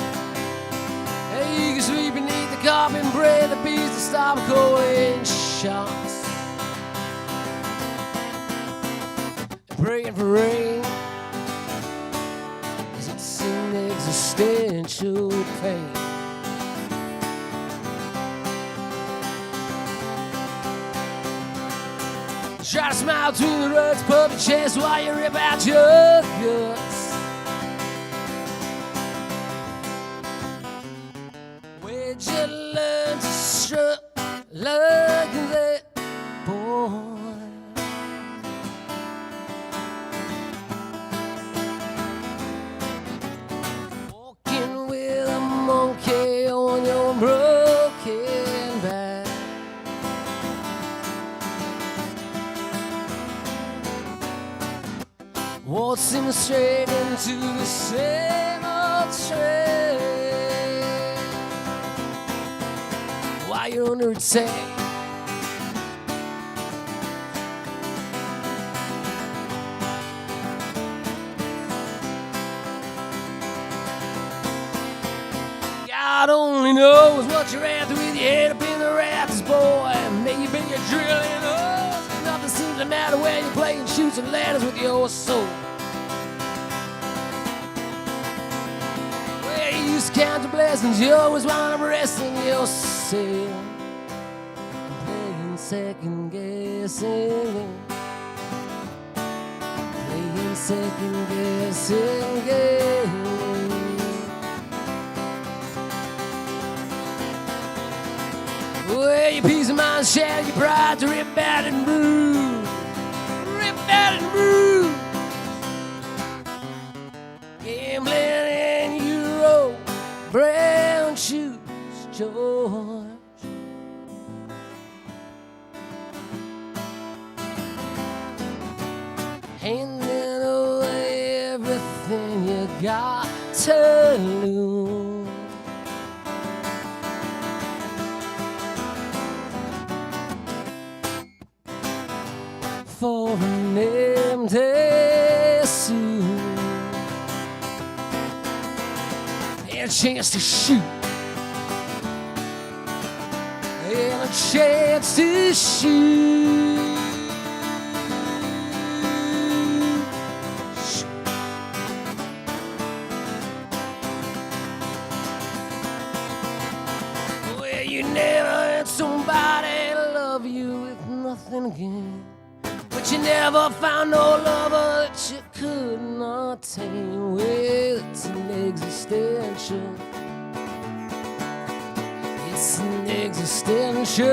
Hey, you can sweep beneath the carpet and pray the bees to stop going shots. Praying for rain, 'cause it's an existential pain. Try to smile between the ruts, pump your chest while you rip out your guts. Where'd you learn to strut like that, boy? Walking with a monkey on your broken back. Waltzing straight into the same old train. While you're under attack, God only knows what you're after with your head up in the rafters, boy. Maybe you're drilling holes. Nothing seems to matter when you're playing shoots and ladders with your soul. Where you used to count your blessings, you always wind up resting yourself. Playing second guessing. Playing second guessing game. Well, your peace of mind shattered, your pride to rip out and bruise. Rip out and bruise. Gambling in your old brown shoes, George. Handing away everything you got to lose. For an empty suit and a chance to shoot and a chance to shoot. Well, you never had somebody love you with nothing again. But you never found no lover that you could not tame. Well, it's an existential. It's an existential.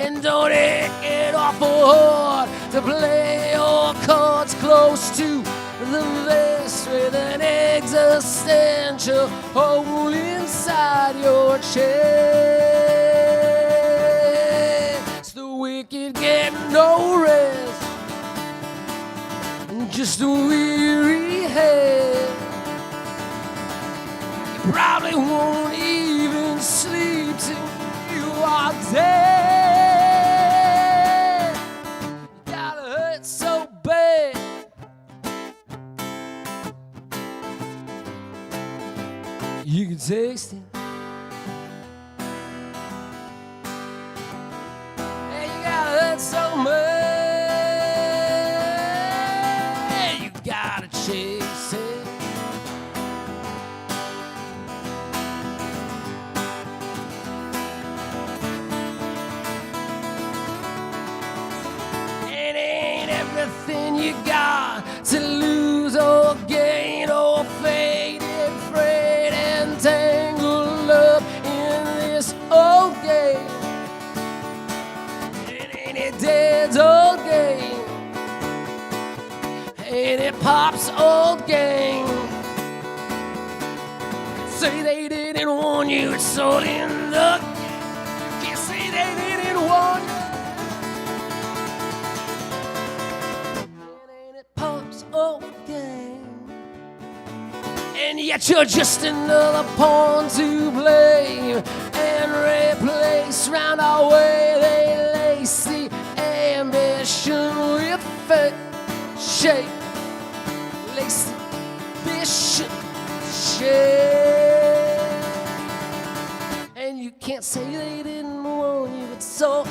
And don't it get awful hard to play your cards close to the vest face with an existential hole inside your chest. The wicked get no rest, just a weary head. You probably won't even sleep till you are dead. You gotta hurt so bad. You can taste it. And you gotta hurt so much. You gotta chase it. It ain't everything you got to lose or gain or fade and freight and tangled up in this old game. It ain't a dead old game. Ain't it Pop's old game? Say they didn't warn you, it's all in the game. Can't say they didn't warn you. Ain't it Pop's old game? And yet you're just another pawn to blame and replace. Round our way they lace the ambition with fake shape. Lace the ambition shape. And you can't say they didn't warn you. It's all in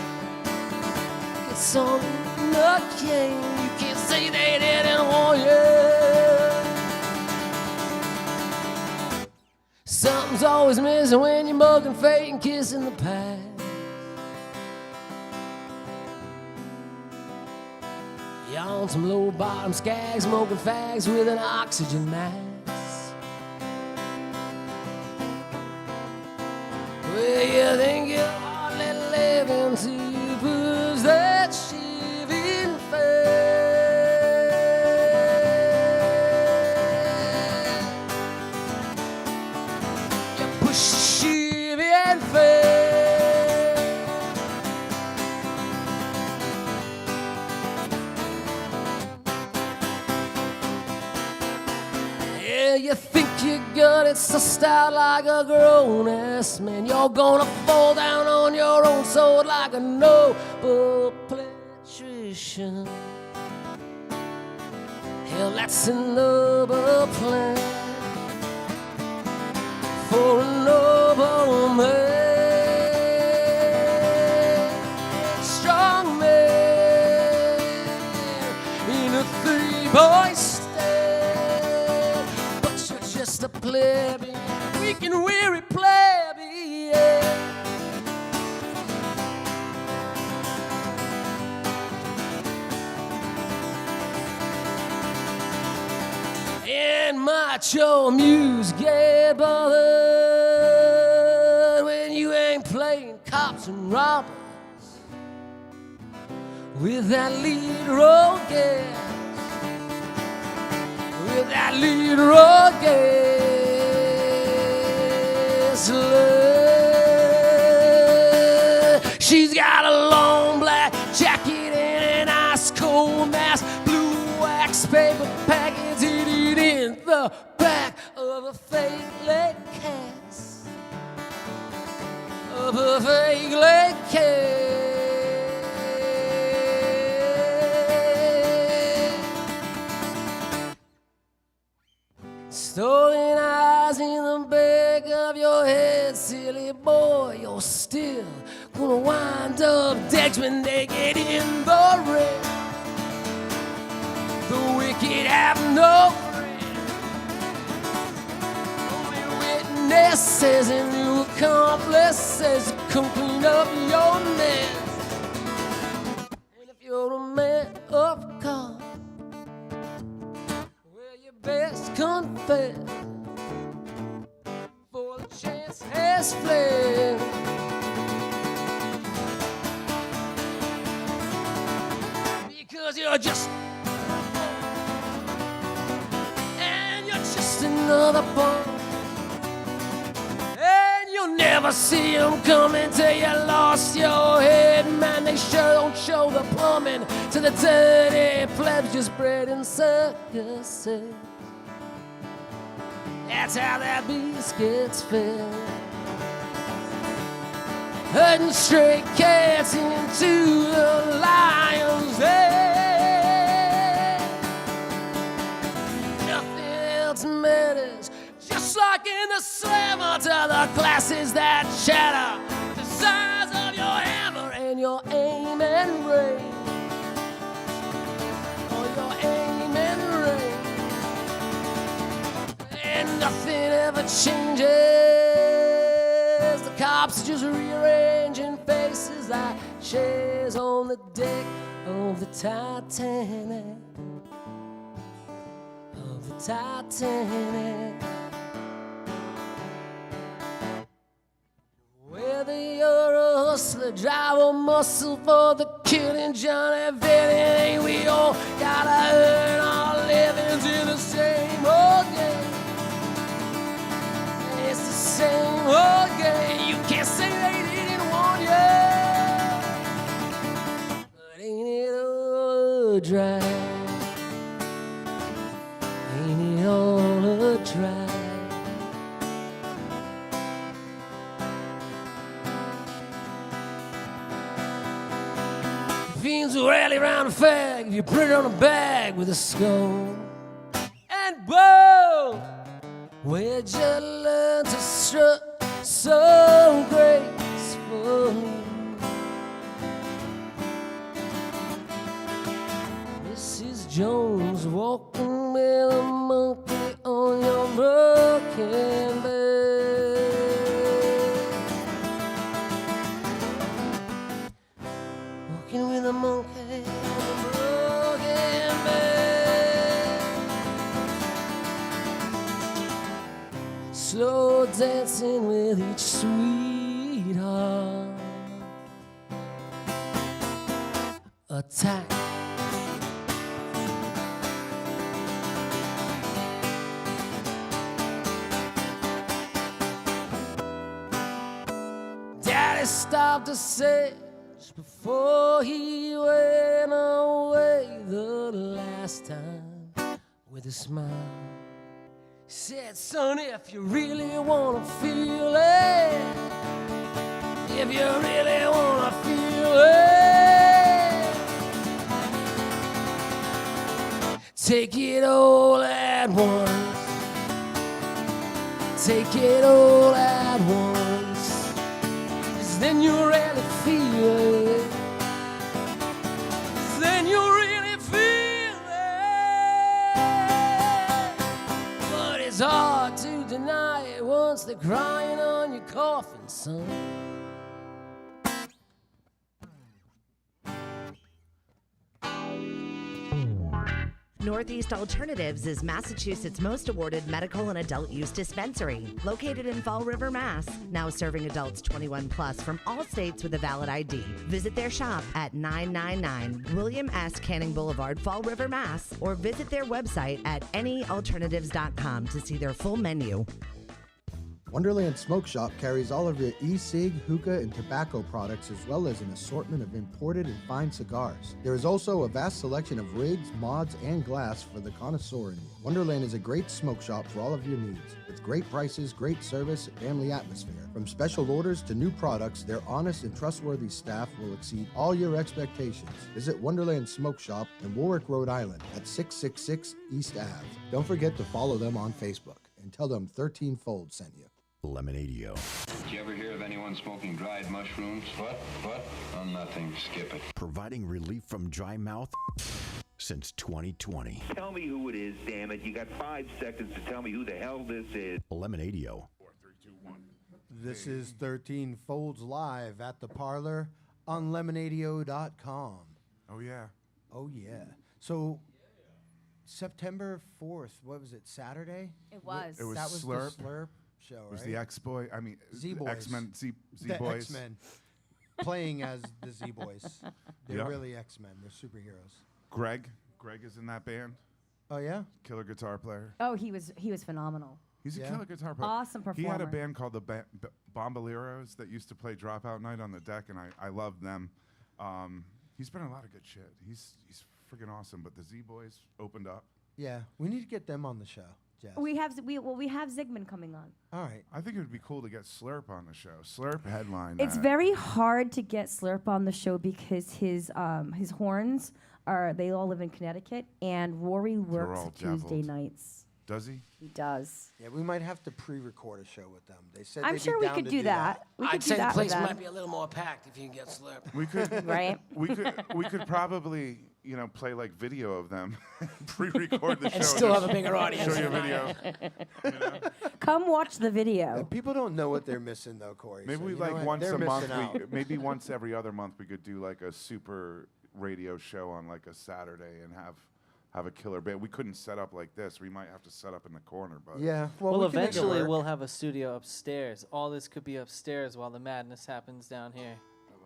the game. You can't say they didn't warn you. Something's always missing when you're mugging fate and kissing the past. You're on some low bottom skag, smoking fags with an oxygen mask. Well, you think you're hardly living till you push that shiving fast. You push the shiving fast. Yeah, you think you got it sussed out like a grown-ass man. You're gonna fall down on your own sword like a noble patrician. Hell, that's a noble plan for a noble man. Strong man in a three-boy stand. Just a plebeian, weak and weary plebeian. And macho muse get bothered when you ain't playing cops and robbers with that lead role gas. With that lead road gas. She's got a long black jacket and an ice cold mask, blue wax paper packets hidden in the back of a fake leg cast. Of a fake leg cast. Stolen eyes in the back of your head, silly boy. You're still gonna wind up dead when they get in the ring. The wicked have no friend. Only witnesses and new accomplices come clean up your mess. And if you're a man of God, best confess, for the chance has fled. Because you're just, and another pump. And you'll never see them coming till you lost your head. Man, they sure don't show the plumbing to the dirty plebs just bred in circuses. That's how that beast gets fed. Herding stray cats into the lion's den. Nothing else matters. Just like in the slammer to the classes that shatter the size of your hammer and your aim and range. Or your aim and range. And nothing ever changes. The cops are just rearranging faces like chairs on the deck of the Titanic. Of the Titanic. Whether you're a hustler, drive a muscle for the killing, Johnny Vinny, we all gotta earn our livings in the same old game. It's the same old game. You can't say they didn't warn you, but ain't it all a drag? Ain't it all a drag? Fiends will rally round a fag if you put it on a bag with a skull and bow. Where'd you learn to strut so gracefully? Mrs. Jones walking with a monkey on your broken bed. Walking with a monkey on a broken bed. Slow dancing with each sweetheart. Attack. Daddy stopped to say just before he went away the last time with a smile. He said, son, if you really wanna feel it, if you really wanna feel it, take it all at once. Take it all at once. 'Cause then you really feel it. Then you really feel it. But it's hard to deny it once they're crying on your coffin, son. Northeast Alternatives is Massachusetts' most awarded medical and adult use dispensary, located in Fall River, Mass. Now serving adults 21 plus from all states with a valid ID. Visit their shop at 999 William S. Canning Boulevard, Fall River, Mass. Or visit their website at anyalternatives.com to see their full menu. Wonderland Smoke Shop carries all of your e-cig, hookah, and tobacco products, as well as an assortment of imported and fine cigars. There is also a vast selection of rigs, mods, and glass for the connoisseur in you. Wonderland is a great smoke shop for all of your needs. With great prices, great service, and family atmosphere. From special orders to new products, their honest and trustworthy staff will exceed all your expectations. Visit Wonderland Smoke Shop in Warwick, Rhode Island at 666 East Ave. Don't forget to follow them on Facebook and tell them 13 Fold sent you. Lemonadio. Did you ever hear of anyone smoking dried mushrooms? What? Oh, nothing. Skip it. Providing relief from dry mouth since 2020. Tell me who it is, damn it. You got 5 seconds to tell me who the hell this is. Lemonadio. 4, 3, 2, 1. This is 13 Folds live at the Parlour on Lemonadio.com. Oh, yeah. Oh, yeah. So, September 4th, what was it, Saturday? It was. It was That was Slurp. the Slurp show, right? It was the X-Boy. I mean, Z-Boys. X-Men. The Z-Boys. X-Men. Playing as the Z-Boys. They're Yep. really X-Men. They're superheroes. Greg is in that band. Oh yeah. Killer guitar player. Oh, he was phenomenal. He's Yeah. a killer guitar player. Awesome He had a performer. band called the Bomboleros that used to play Dropout Night on the deck, and I loved them. He's been in a lot of good shit. He's freaking awesome. But the Z Boys opened up. Yeah. We need to get them on the show, Jess. We have Zygmunt coming on. All right. I think it would be cool to get Slurp on the show. Slurp headline. It's that. very hard to get Slurp on the show because his horns they all live in Connecticut, and Rory works all Tuesday deviled. nights. Does he? He does. Yeah, we might have to pre-record a show with them. They said I'm they'd sure be we down could to do that. We could I'd do say the that with place them. might be a little more packed if you can get Slurp. We could. Right? We could probably play like video of them, pre-record the show, And still just have a bigger audience. show you a video. Come watch the video. People don't know what they're missing though, Corey. Maybe so we you know like what? once They're a month. missing out. Maybe once every other month we could do like a super radio show on like a Saturday and have a killer band. We couldn't set up like this. We might have to set up in the corner, but Yeah. Well, we can make it eventually work. we'll have a studio upstairs. All this could be upstairs while the madness happens down here.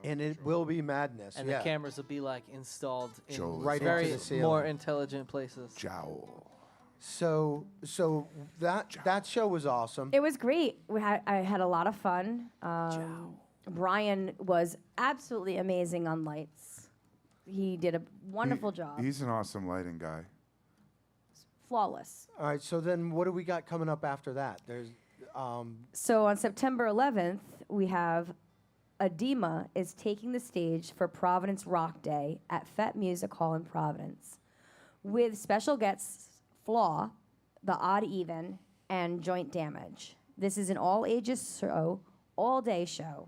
And it will be madness. And yeah. the cameras will be like installed in Joel is Right into very the ceiling. more intelligent places. Jowl. So that show was awesome. It was great. I had a lot of fun. Brian was absolutely amazing on lights. He did a wonderful job. He's an awesome lighting guy. Flawless. All right. So then, what do we got coming up after that? There's So on September 11th, we have Edema is taking the stage for Providence Rock Day at Fett Music Hall in Providence, with special guests Flaw, The Odd Even, and Joint Damage. This is an all-ages show, all-day show.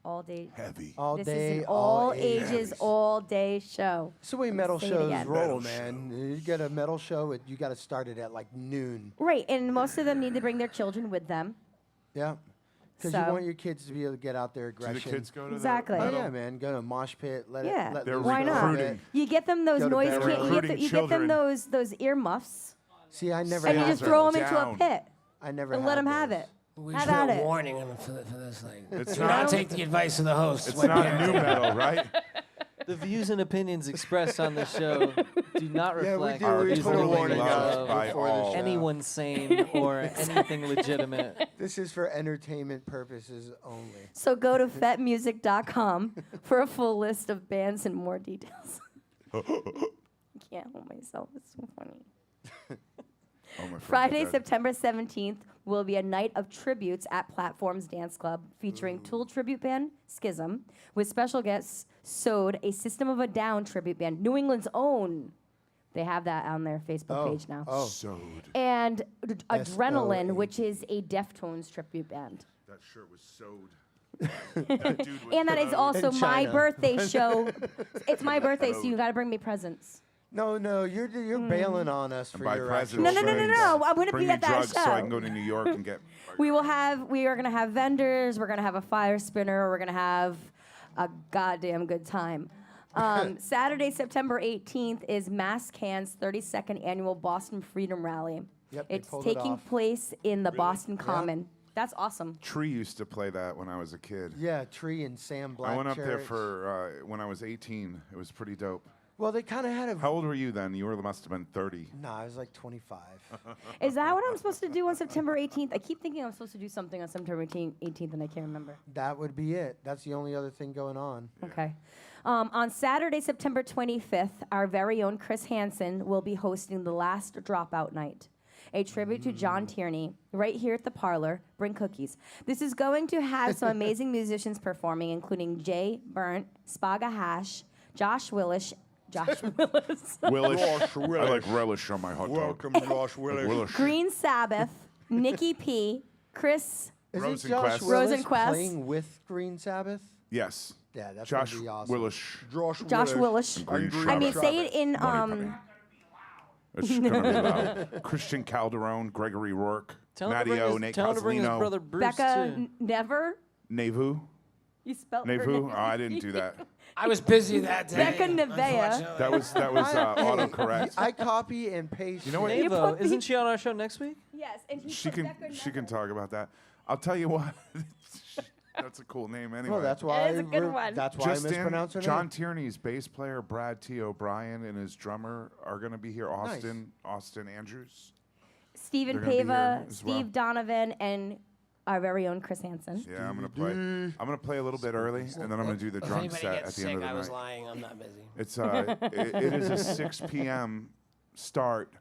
All day. Heavy. all This day, is an all ages, all day show. It's the way metal Say it shows again. roll, man. You get a metal show, you got to start it at like noon. Right, and most of them need to bring their children with them. Yeah. Because you So- want your kids to be able to get out their Do aggression. the kids go to Exactly. the Oh metal? yeah, man. Go to a mosh pit. Let Yeah. it. Let They're loose Why a little not? bit. recruiting. You get them those Go to noise. bed You get, Recruiting you get them children. those earmuffs, See, I never. and you had just those. throw them into a Down. pit I never. and had let them have those. it. We Have should put at a it. warning on for this. Like, It's do not not- take the advice of the host. It's What not they're new doing. metal, right? The views and opinions expressed on this show do not Yeah, we reflect do. Our We views put and a totally warning opinions loved out of by before the all. show. anyone sane or anything legitimate. This is for entertainment purposes only. So go to fetmusic.com for a full list of bands and more details. I can't hold myself. It's so funny. Oh, my friends are Friday, dead. September 17th, will be a night of tributes at Platforms Dance Club featuring Tool tribute band Schism, with special guests Sode, a System of a Down tribute band, New England's own. They have that on their Facebook page now. Oh, Sewed. And Adrenaline, S-O-A-D. which is a Deftones tribute band. That shirt was sewed. That dude was And that is sewed. also In my China. birthday show. It's my birthday, so you got to bring me presents. no, you're bailing on us for And by your presents, No, actual no, no, no, friends. no. I'm going to Bring be me at that drugs show. so I can go to New York and get. We are going to have vendors. We're going to have a fire spinner. We're going to have a goddamn good time. Saturday, September 18th is Mass Can's 32nd annual Boston Freedom Rally. Yep, they It's pulled it taking off. place in the Boston Common. That's awesome. Tree used to play that when I was a kid. Yeah, Tree and Sam Black. I went up there for when I was 18. It was pretty dope. Well, they kind of had a. How old were you then? You must have been 30. No, I was like 25. Is that what I'm supposed to do on September 18th? I keep thinking I'm supposed to do something on September 18th, and I can't remember. That would be it. That's the only other thing going on. Okay. On Saturday, September 25th, our very own Chris Hansen will be hosting the Last Dropout Night, a tribute to John Tierney, right here at the Parlour. Bring cookies. This is going to have some amazing musicians performing, including Jay Burnt, Spaga Hash, Josh Willis. Willish. I like relish on my hot dog. Josh Willish. Green Sabbath, Nikki P, Chris. Isn't Josh Rosenquist. Willis Rosenquist. playing with Green Sabbath? Yes. Yeah, that's Josh gonna be awesome. Willish. Josh Willis. Green I mean, Sabbath. say it in It's gonna be loud. Christian Calderon, Gregory Rourke, Tell him to bring Matteo, his, Nate tell him to bring his Cozzolino, brother Bruce Becca too. Never. Nevu. You spelled her Nevu? name. Oh, I didn't do that. I was busy that day. Becca Nevea. unfortunately. That was autocorrect. I copy and paste. You know what? You Ava, put me- isn't she on our show next week? Yes, and he She put can Becca she can Never. talk about that. I'll tell you what. That's a cool name anyway. Well, that's why. It is a good one. That's why Just I mispronounced her John name. Tierney's bass player Brad T. O'Brien and his drummer are going to be here. Austin Andrews. Stephen They're gonna be here Pava, as Steve well. Donovan, and our very own Chris Hansen. Yeah, I'm gonna play. I'm gonna play a little bit early, and then I'm gonna do the If drum anybody set gets at the sick, end of I the was night. lying. I'm not busy. It's it is a 6 p.m. start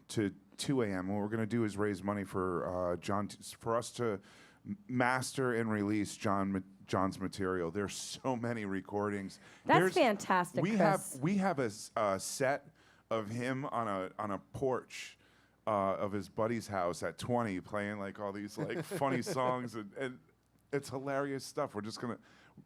to 2 a.m. What we're gonna do is raise money for for us to master and release John's material. There's so many recordings. That's fantastic, We Chris. have a set of him on a porch of his buddy's house at 20, playing like all these like funny songs, and it's hilarious stuff. We're just gonna,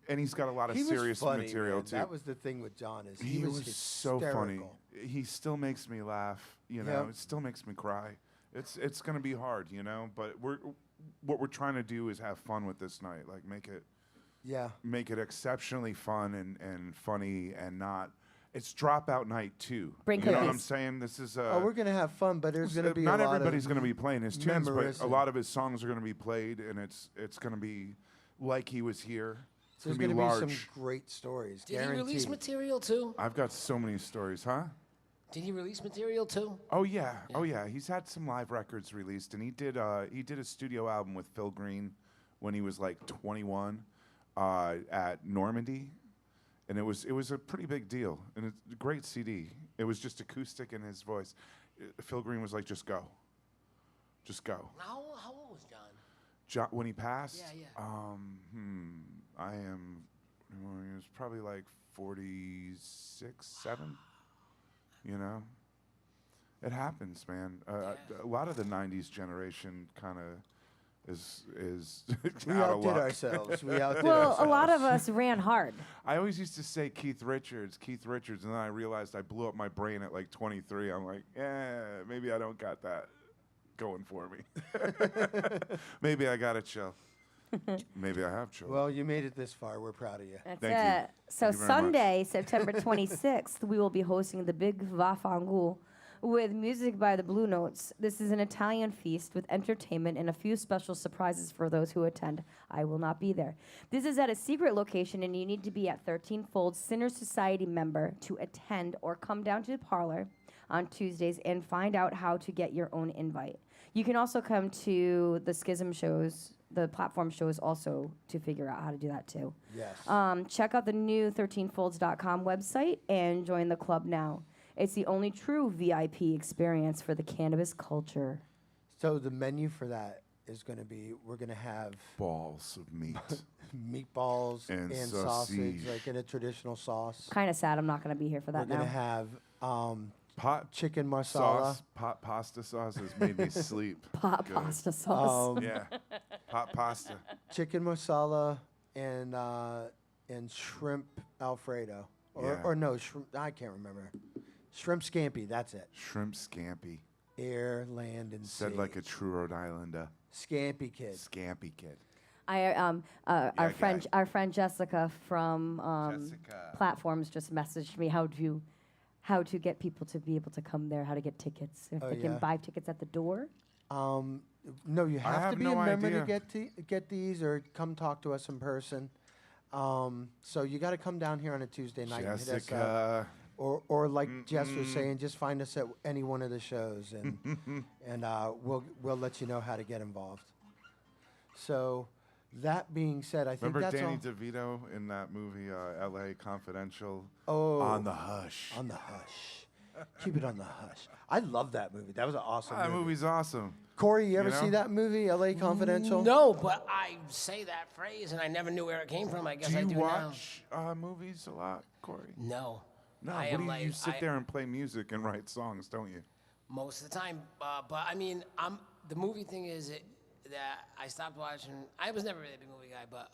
and he's got a lot of serious funny, material man. too. That was the thing with John is He was so funny. hysterical. He still makes me laugh. You know, Yep. it still makes me cry. It's gonna be hard, you know, but what we're trying to do is have fun with this night, like make it exceptionally fun and funny and not. It's dropout night too. Bring you know what I'm cookies. saying? This is Oh, we're gonna have fun, but there's gonna be not a lot everybody's of going to be playing his tunes, but memories a lot of his songs are going to be played, and it's going to be like he was here. It's There's going to gonna be be large. some great stories. Did he release guaranteed. material too? I've got so many stories, huh? Did he release material too? Oh yeah, oh yeah. He's had some live records released, and he did a studio album with Phil Green when he was like 21 at Normandy. And it was a pretty big deal, and it's a great CD. It was just acoustic in his voice. Phil Green was like, "Just go, just go." How old was John? John, when he passed, Yeah. I am. Well, he was probably like 46, 7. You know, it happens, man. A lot of the '90s generation kind of is We out of outdid luck. ourselves. We outdid Well, ourselves. a lot of us ran hard. I always used to say Keith Richards, and then I realized I blew up my brain at like 23. I'm like, maybe I don't got that going for me. Maybe I gotta chill. Maybe I have chill. Well, you made it this far. We're proud of you. That's Thank you. it. So Thank you very much. Sunday, September 26th, we will be hosting the Big Vafangul with music by the Blue Notes. This is an Italian feast with entertainment and a few special surprises for those who attend. I will not be there. This is at a secret location, and you need to be at 13 Folds Sinner Society member to attend, or come down to the Parlour on Tuesdays and find out how to get your own invite. You can also come to the Schism shows, the platform shows also, to figure out how to do that too. Yes. Check out the new 13folds.com website and join the club now. It's the only true VIP experience for the cannabis culture. So the menu for that is going to be, we're going to have Balls of meat. meatballs And and sausage. sausage, like in a traditional sauce. Kind of sad I'm not going to be here for We're that going to now. have Pot chicken marsala. sauce, pot pasta sauce has made me sleep. Pot Good. pasta sauce. Yeah, pot pasta. Chicken marsala and shrimp alfredo. Yeah. Or no, shrimp, I can't remember. Shrimp scampi, that's it. Shrimp scampi. Air, land, and Said sea. like a true Rhode Islander. Scampi kid. Scampi kid. Our friend guy. our friend Jessica from Jessica. Platforms just messaged me how to get people to be able to come there, how to get tickets, if Oh, they can yeah? buy tickets at the door. No, you have have to be no a member idea. to get these, or come talk to us in person. So you got to come down here on a Tuesday night and hit us up. Jessica. Or like Jess was saying, just find us at any one of the shows, and we'll let you know how to get involved. So, that being said, I think Remember that's Danny all. DeVito in that movie, L.A. Confidential? Oh, On the Hush. On the hush. Keep it on the hush. I love that movie. That was an awesome That movie. movie's awesome. Corey, you ever know? see that movie, L.A. Confidential? No, but I say that phrase and I never knew where it came from. I guess Do I you do watch movies a lot, Corey? now. No. No, I what am do you, like, you sit there and play music and write songs, don't you? Most of the time, but I mean, the movie thing is that I stopped watching. I was never really a big movie guy, but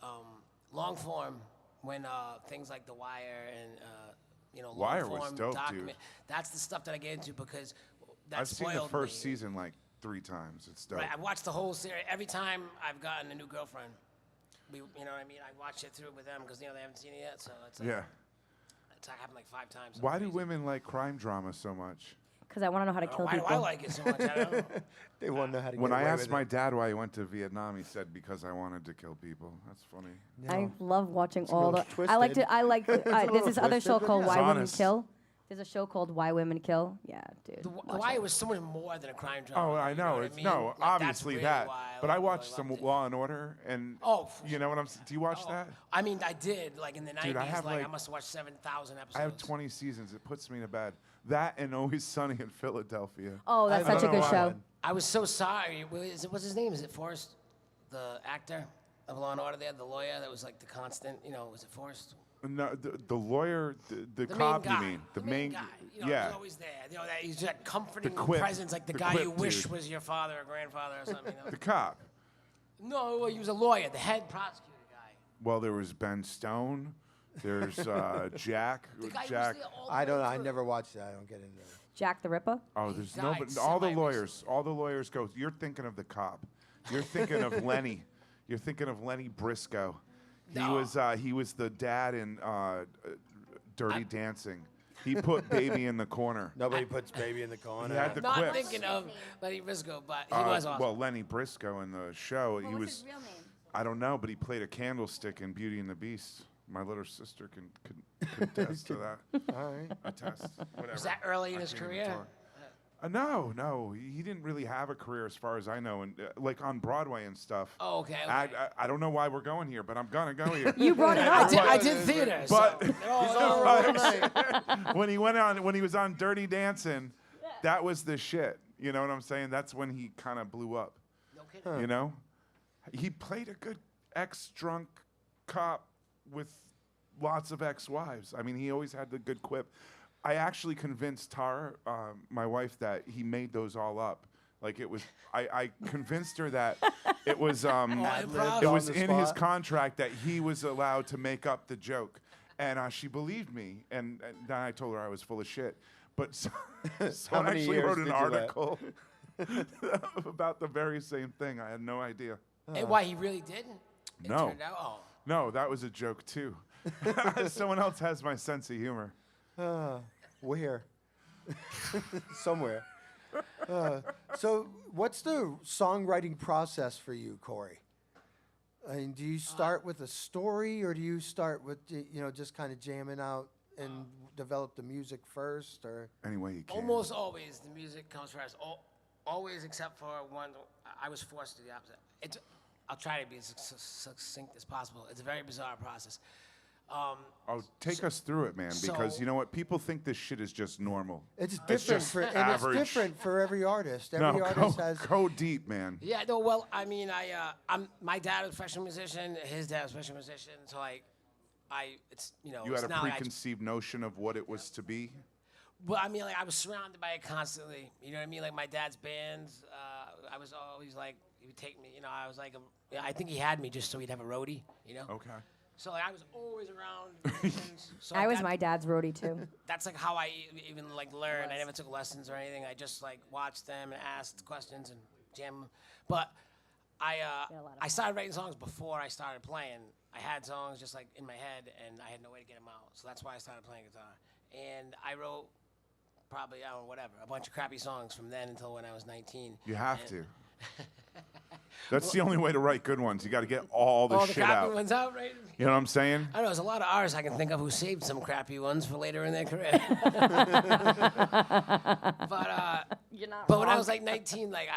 long form, when things like The Wire and long Wire was form dope, document. dude. That's the stuff that I get into because that I've seen the spoiled first me. season like 3 times. It's dope. Right, I watched the whole series. Every time I've gotten a new girlfriend, you know what I mean. I watched it through with them because they haven't seen it yet. So it's like, Yeah. it's happened like 5 times. Why do women like crime drama so much? Because I want to know how to kill Why do people. I like it so much? I don't know. They want to know how to When get I away asked with my it. dad why he went to Vietnam, he said because I wanted to kill people. That's funny. I love watching a all the. little I like twisted. to. I like. It's a There's little this other show twisted, but called yeah. Why It's Women honest. Kill. There's a show called Why Women Kill. Yeah, dude. Why it was so much more than a crime drama. Oh, I you know. what it's I mean? no, Like, that's obviously really that. why But I really watched some loved it. Law and Order, and Oh, you know what I'm. Do you watch that? I mean, I did like in the 90s. Dude, I have, I like- must have watched 7,000 episodes. I have 20 seasons. It puts me to bed. That and Always Sunny in Philadelphia. Oh, that's I such a don't know good why. show. I was so sorry. What's his name? Is it Forrest, the actor of Law and Order? There, the lawyer that was like the constant. Was it Forrest? No, the lawyer, the The cop. main guy. You mean the main guy? yeah. He's always there. That he's that comforting quip. presence, like the The guy you quip wish dude. was your father or grandfather or something. The cop. No, well, he was a lawyer, the head prosecutor guy. Well, there was Ben Stone. There's Jack. The guy who was Jack. there all the I don't. way I through. never watched that. I don't get into it. Jack the Ripper. Oh, there's died nobody. All the semi-recently. lawyers. All the lawyers go. You're thinking of the cop. You're thinking of Lenny. You're thinking of Lenny Briscoe. No. He was the dad in Dirty Dancing. He put Baby in the corner. Nobody puts baby in the corner. He had the Not quips. thinking of Lenny Briscoe, but he was awesome. Well, Lenny Briscoe in the show. he was. his real name? I don't know, but he played a candlestick in Beauty and the Beast. My little sister can attest to that. All right. Attest. Whatever. was that early in I his can't even career? talk. No, he didn't really have a career as far as I know, and like on Broadway and stuff. Oh, okay. I don't know why we're going here, but I'm gonna go here. You brought it up. I did theater. But so when he was on Dirty Dancing, that was the shit. You know what I'm saying? That's when he kind of blew up. no kidding. You know, he played a good ex-drunk cop with lots of ex-wives. I mean, he always had the good quip. I actually convinced Tara, my wife, that he made those all up. Like it was, I convinced her that it was, improv. it On was the in his spot. contract that he was allowed to make up the joke, and she believed me. And then I told her I was full of shit. But How someone many actually years wrote an did you let? article about the very same thing. I had no idea. And why he really didn't? It No. turned out, oh. No, that was a joke too. Someone else has my sense of humor. Where? Somewhere. So, what's the songwriting process for you, Corey? I mean, do you start with a story, or do you start with just kind of jamming out and develop the music first, or? Any way you can. Almost always the music comes first. Always except for one. I was forced to do the opposite. I'll try to be as succinct as possible. It's a very bizarre process. Take us through it, man, because so- you know what? People think this shit is just normal. It's different just for and average. it's different for every artist. No, Every artist has. go deep, man. Yeah, no, well, I mean, my dad was a professional musician. His dad was a professional musician. So it's You it's had a not like preconceived notion of what it was to be. Well, I mean, like I was surrounded by it constantly. You know what I mean? Like my dad's bands. I was always like, he would take me. I was like, I think he had me just so he'd have a roadie. Okay. So like I was always around. musicians. So I was that- my dad's roadie too. That's like how I even like learned. I never took lessons or anything. I just like watched them and asked questions and jam 'em. But I started writing songs before I started playing. I had songs just like in my head, and I had no way to get them out. So that's why I started playing guitar. And I wrote probably, I don't know, whatever, a bunch of crappy songs from then until when I was 19. You have And- to. That's the only way to write good ones. You got to get all the All the shit crappy out. ones out, right? You know what I'm saying? I know there's a lot of artists I can think of who saved some crappy ones for later in their career. But when I was like 19, like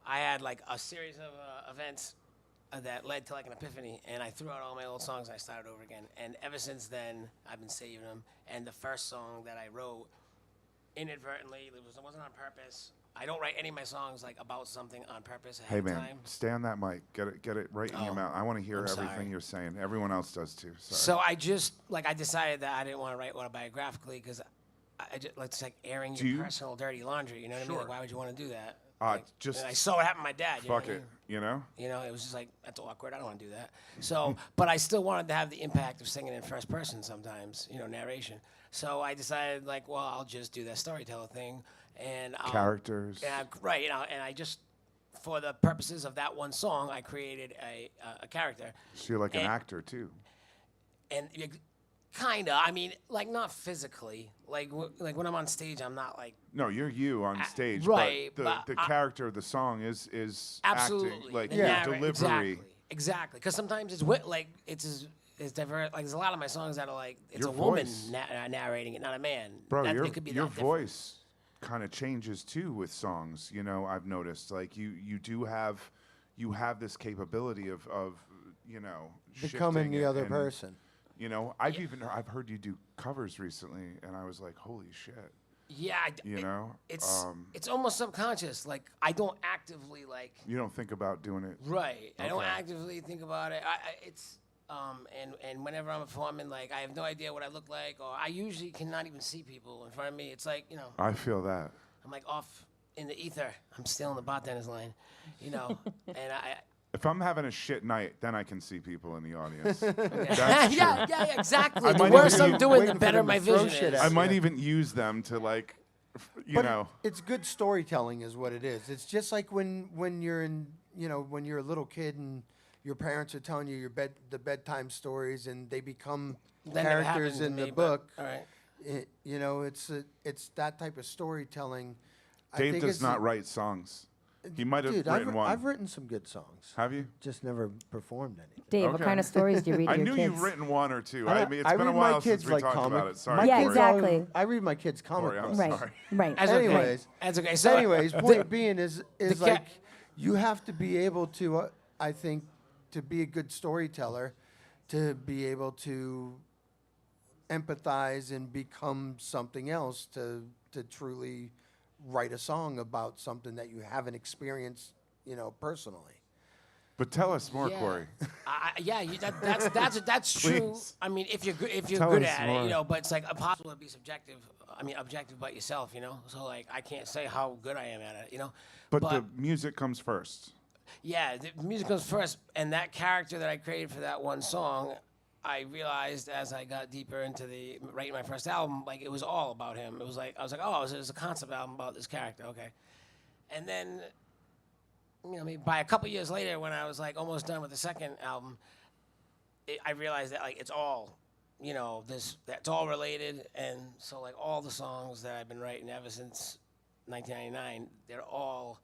I had like a series of events that led to like an epiphany, and I threw out all my old songs and I started over again. And ever since then, I've been saving them. And the first song that I wrote inadvertently, it wasn't on purpose. I don't write any of my songs like about something on purpose ahead Hey of man, time. stay on that mic. Get it right in your Oh, mouth. I want to hear I'm everything sorry. you're saying. Everyone else does too. Sorry. So I just I decided that I didn't want to write autobiographically because I just like it's like airing Do your you? personal dirty laundry. You know what I mean? Like, why would you want to do that? Just And I saw what happened to my dad. You know fuck what I it. mean? You know? You know, it was just like that's awkward. I don't want to do that. So, but I still wanted to have the impact of singing in first person sometimes. Narration. So I decided like, well, I'll just do that storyteller thing, and Characters. Yeah, right. And I just, for the purposes of that one song, I created a character. So you're like an And- actor too. And Kinda. I mean, like not physically. Like like when I'm on stage, I'm not like. No, you're you on stage, right, but the character of the song is absolutely acting, like the your narrator- delivery. Exactly. Because sometimes it's like it's diverse. Like there's a lot of my songs that are like it's Your a woman voice. narrating it, not a man. Bro, it could be your that different. voice kind of changes too with songs. You know, I've noticed. Like you do have this capability of you know Becoming shifting the it other and, person. You know, I've heard you do covers recently, and I was like, holy shit. Yeah, it's almost subconscious. Like I don't actively like. You don't think about doing it. Right. I don't Okay. actively think about it. It's and whenever I'm performing, like I have no idea what I look like, or I usually cannot even see people in front of me. It's like I feel that. I'm like off in the ether. I'm still in the bartender's line, and If I'm having a shit night, then I can see people in the audience. That's yeah, exactly. I The might worse even I'm doing, the waiting for better them my to throw vision shit is. at I you. might even use them to like, you But know. it's good storytelling is what it is. It's just like when you're in, when you're a little kid and your parents are telling you the bedtime stories and they become That never characters happened in to the me, but- book. all right. It's that type of storytelling. I Dave think does it's not write songs. He might have Dude, written one. I've written some good songs. Have you? Just never performed anything. Dave, what Okay. kind of stories do you read to I your knew kids? you've written one or two. I I mean, it's I been a read my while kids since we like talked comic. about it. Sorry, My Yeah, Corey. kids all- exactly. I read my kids comic Corey, I'm books. Right, sorry. right. That's okay. Anyways, That's okay. So anyways, point being is the ca- like you have to be able to, I think, to be a good storyteller, to be able to empathize and become something else, to truly write a song about something that you haven't experienced, personally. But tell us more, yeah. Corey. That's true. Please. I mean, if you're Tell good us at more. it, but it's like impossible to be subjective. I mean, objective about yourself, So like, I can't say how good I am at it, But the music comes first. Yeah, the music comes first, and that character that I created for that one song, I realized as I got deeper into writing my first album, like it was all about him. It was like I was like, oh, it's a concept album about this character, okay. And then, maybe by a couple years later, when I was like almost done with the second album, I realized that like it's all, that's all related, and so like all the songs that I've been writing ever since 1999, they're all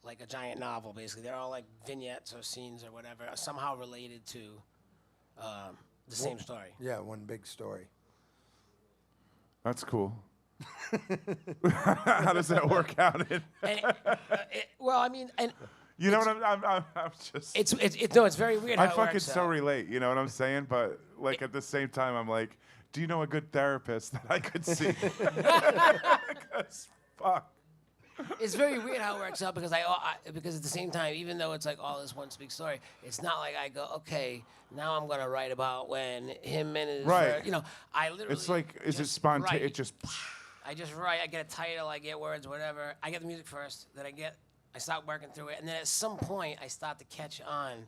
like a giant novel, basically. They're all like vignettes or scenes or whatever, somehow related to the same story. Yeah, one big story. That's cool. How does that work out? Well, I mean, and You know what I'm just. it's very weird. I how it fucking works so out. relate. You know what I'm saying? But like at the same time, I'm like, do you know a good therapist that I could see? 'Cause fuck. It's very weird how it works out because because at the same time, even though it's like all this one big story, it's not like I go, okay, now I'm gonna write about when him and his Right. I literally. It's like, is it just spontaneous? write. It just. I just write. I get a title. I get words. Whatever. I get the music first. Then I start working through it, and then at some point I start to catch on,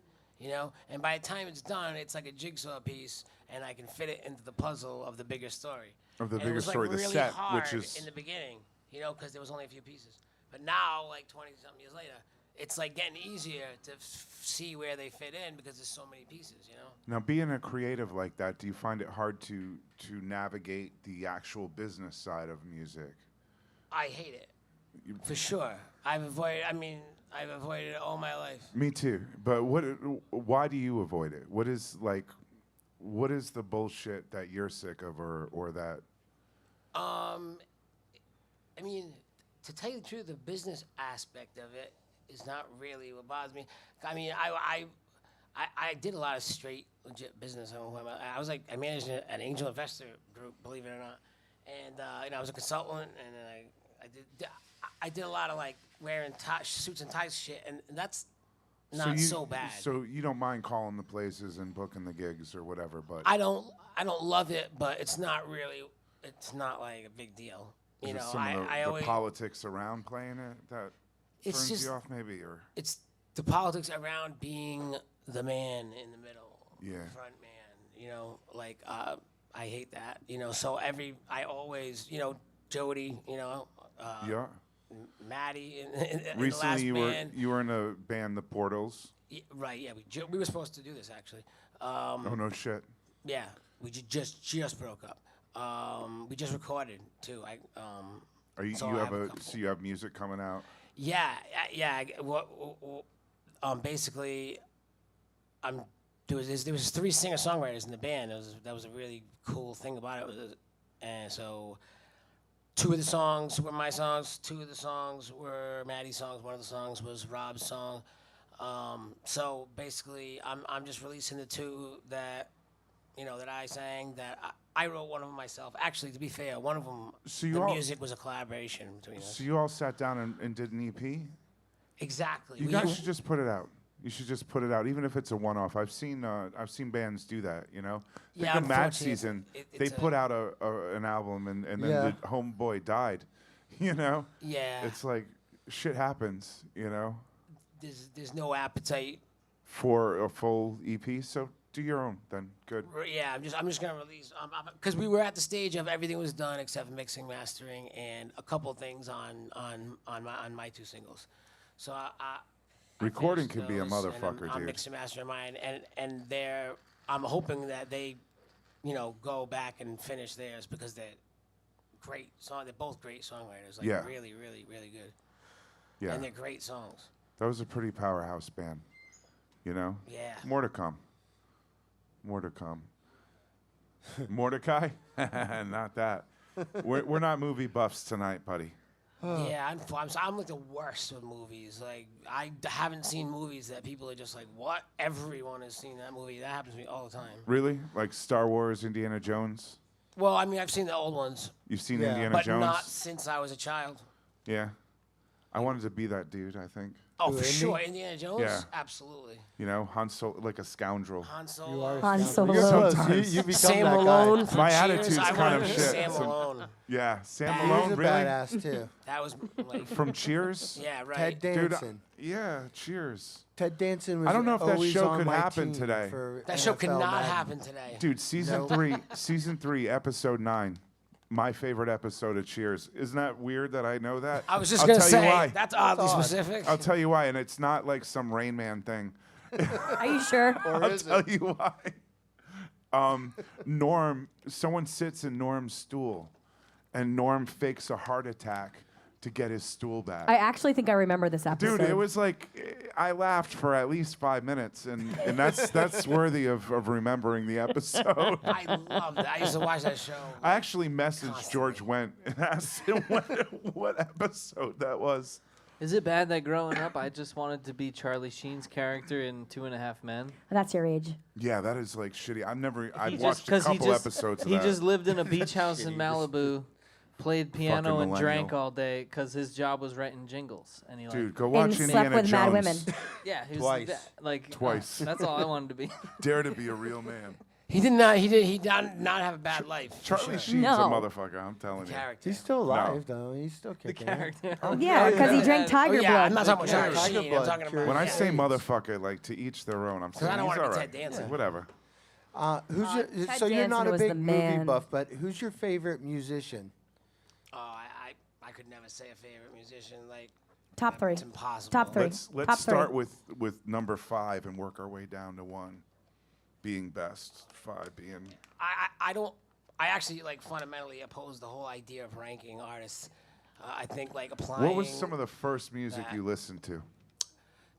And by the time it's done, it's like a jigsaw piece, and I can fit it into the puzzle of the bigger story. Of the And bigger it was, story, like, the really set, hard which is. in the beginning, because there was only a few pieces. But now, like 20-something years later, it's like getting easier to see where they fit in because there's so many pieces, Now, being a creative like that, do you find it hard to navigate the actual business side of music? I hate it, for sure. I've avoided it all my life. Me too. But why do you avoid it? What is the bullshit that you're sick of, or that? I mean, to tell you the truth, the business aspect of it is not really what bothers me. I mean, I did a lot of straight, legit business. I managed an angel investor group, believe it or not, and I was a consultant, and then I did a lot of like wearing suits and ties shit, and that's not so bad. So you don't mind calling the places and booking the gigs or whatever, but I don't love it, but it's not like a big deal. is it some of the always politics around playing it that It's turns just- you off, maybe, or it's the politics around being the man in the middle, Yeah. front man. I hate that. So I always, Jody, yeah. Maddie in the Recently, last you band. were in a band, The Portals. Right, yeah, we were supposed to do this actually. Oh no shit. Yeah, we just broke up. We just recorded too. Are you so you I have have a a couple. so you have music coming out? Yeah. Basically, there was 3 singer-songwriters in the band. That was a really cool thing about it. And so 2 of the songs were my songs. 2 of the songs were Maddie's songs. 1 of the songs was Rob's song. So basically, I'm just releasing the 2 that that I sang. That I wrote one of them myself. Actually, to be fair, one of them music was a collaboration between us. So you all sat down and did an EP? Exactly. You guys should just put it out. You should just put it out, even if it's a one-off. I've seen bands do that. Yeah, Think of Mad unfortunately, Season. it's They a- put out an album and then the homeboy died. Yeah. It's like shit happens. There's no appetite. For a full EP, so do your own then. Good. Yeah, I'm just gonna release because we were at the stage of everything was done except for mixing, mastering, and a couple things on my 2 singles. So I Recording finished can be a those, and motherfucker, I'm dude. mixing, mastering mine, and I'm hoping that they, go back and finish theirs because they're great song. They're both great songwriters. Like Yeah. really, really, really good. Yeah. And they're great songs. That was a pretty powerhouse band. Yeah. More to come. More to come. Mordecai? Not that. We're not movie buffs tonight, buddy. Yeah, I'm like the worst with movies. Like I haven't seen movies that people are just like, what? Everyone has seen that movie. That happens to me all the time. Really? Like Star Wars, Indiana Jones? Well, I mean, I've seen the old ones, You've seen Yeah. Indiana but Jones? not since I was a child. Yeah. I wanted to be that dude, I think. Oh, Who, for Indy? sure, Indiana Jones. Yeah. Absolutely. Han Solo, like a scoundrel. Han You Solo. are Han Solo. Solo. You're close. Sometimes. You become Sam that Malone. guy. From My Cheers. attitude's I kind wanted of to be shit. Sam Malone. Yeah, Sam He's He's Malone, a really? badass too. That was like, From Cheers? yeah, right. Ted Dude, Danson. yeah, Cheers. Ted Danson was I don't know if that always show on could my happen team today. for That show could NFL not Madden. happen today. Dude, season No. 3, episode 9. My favorite episode of Cheers. Isn't that weird that I know that? I was just I'll gonna tell say you why. that's oddly odd. specific. I'll tell you why, and it's not like some Rain Man thing. Are you sure? Or I'll is tell it? you why. Norm, someone sits in Norm's stool, and Norm fakes a heart attack to get his stool back. I actually think I remember this episode. Dude, it was like I laughed for at least 5 minutes, and that's worthy of remembering the episode. I loved it. I used to watch that show. I actually messaged Constantly. George Wendt and asked him what episode that was. Is it bad that growing up I just wanted to be Charlie Sheen's character in 2.5 Men? That's your age. Yeah, that is like shitty. I've He watched a 'cause couple episodes of He that. just lived in a beach house in Shitty. Malibu, played piano and drank millennial. all day because his job was writing jingles. And he Dude, go watch and Indiana slept with Jones. mad women. yeah, he was Twice. like Twice. that's all I wanted to be. Dare to be a real man. He did not have a bad life. for Charlie sure. Sheen's No. a motherfucker, I'm telling you. Character. He's still alive though. He's still The kicking. it. character. Yeah, because he drank Oh, tiger yeah, I'm blood. not talking about Yeah, Charlie Tiger Sheen. Blood, I'm talking about. When I Yeah. say motherfucker, like to each their own, I'm saying I don't he's wanna be all right. Ted Danson. Whatever. Who's your, Ted so you're not Danson a was the big movie man. buff, but who's your favorite musician? Oh, I could never say a favorite musician. Like Top 3. it's impossible. Top 3. Let's Top start 3. with number 5 and work our way down to 1 being best. 5 being I actually like fundamentally oppose the whole idea of ranking artists. I think like applying. What was some of the first music that. you listened to?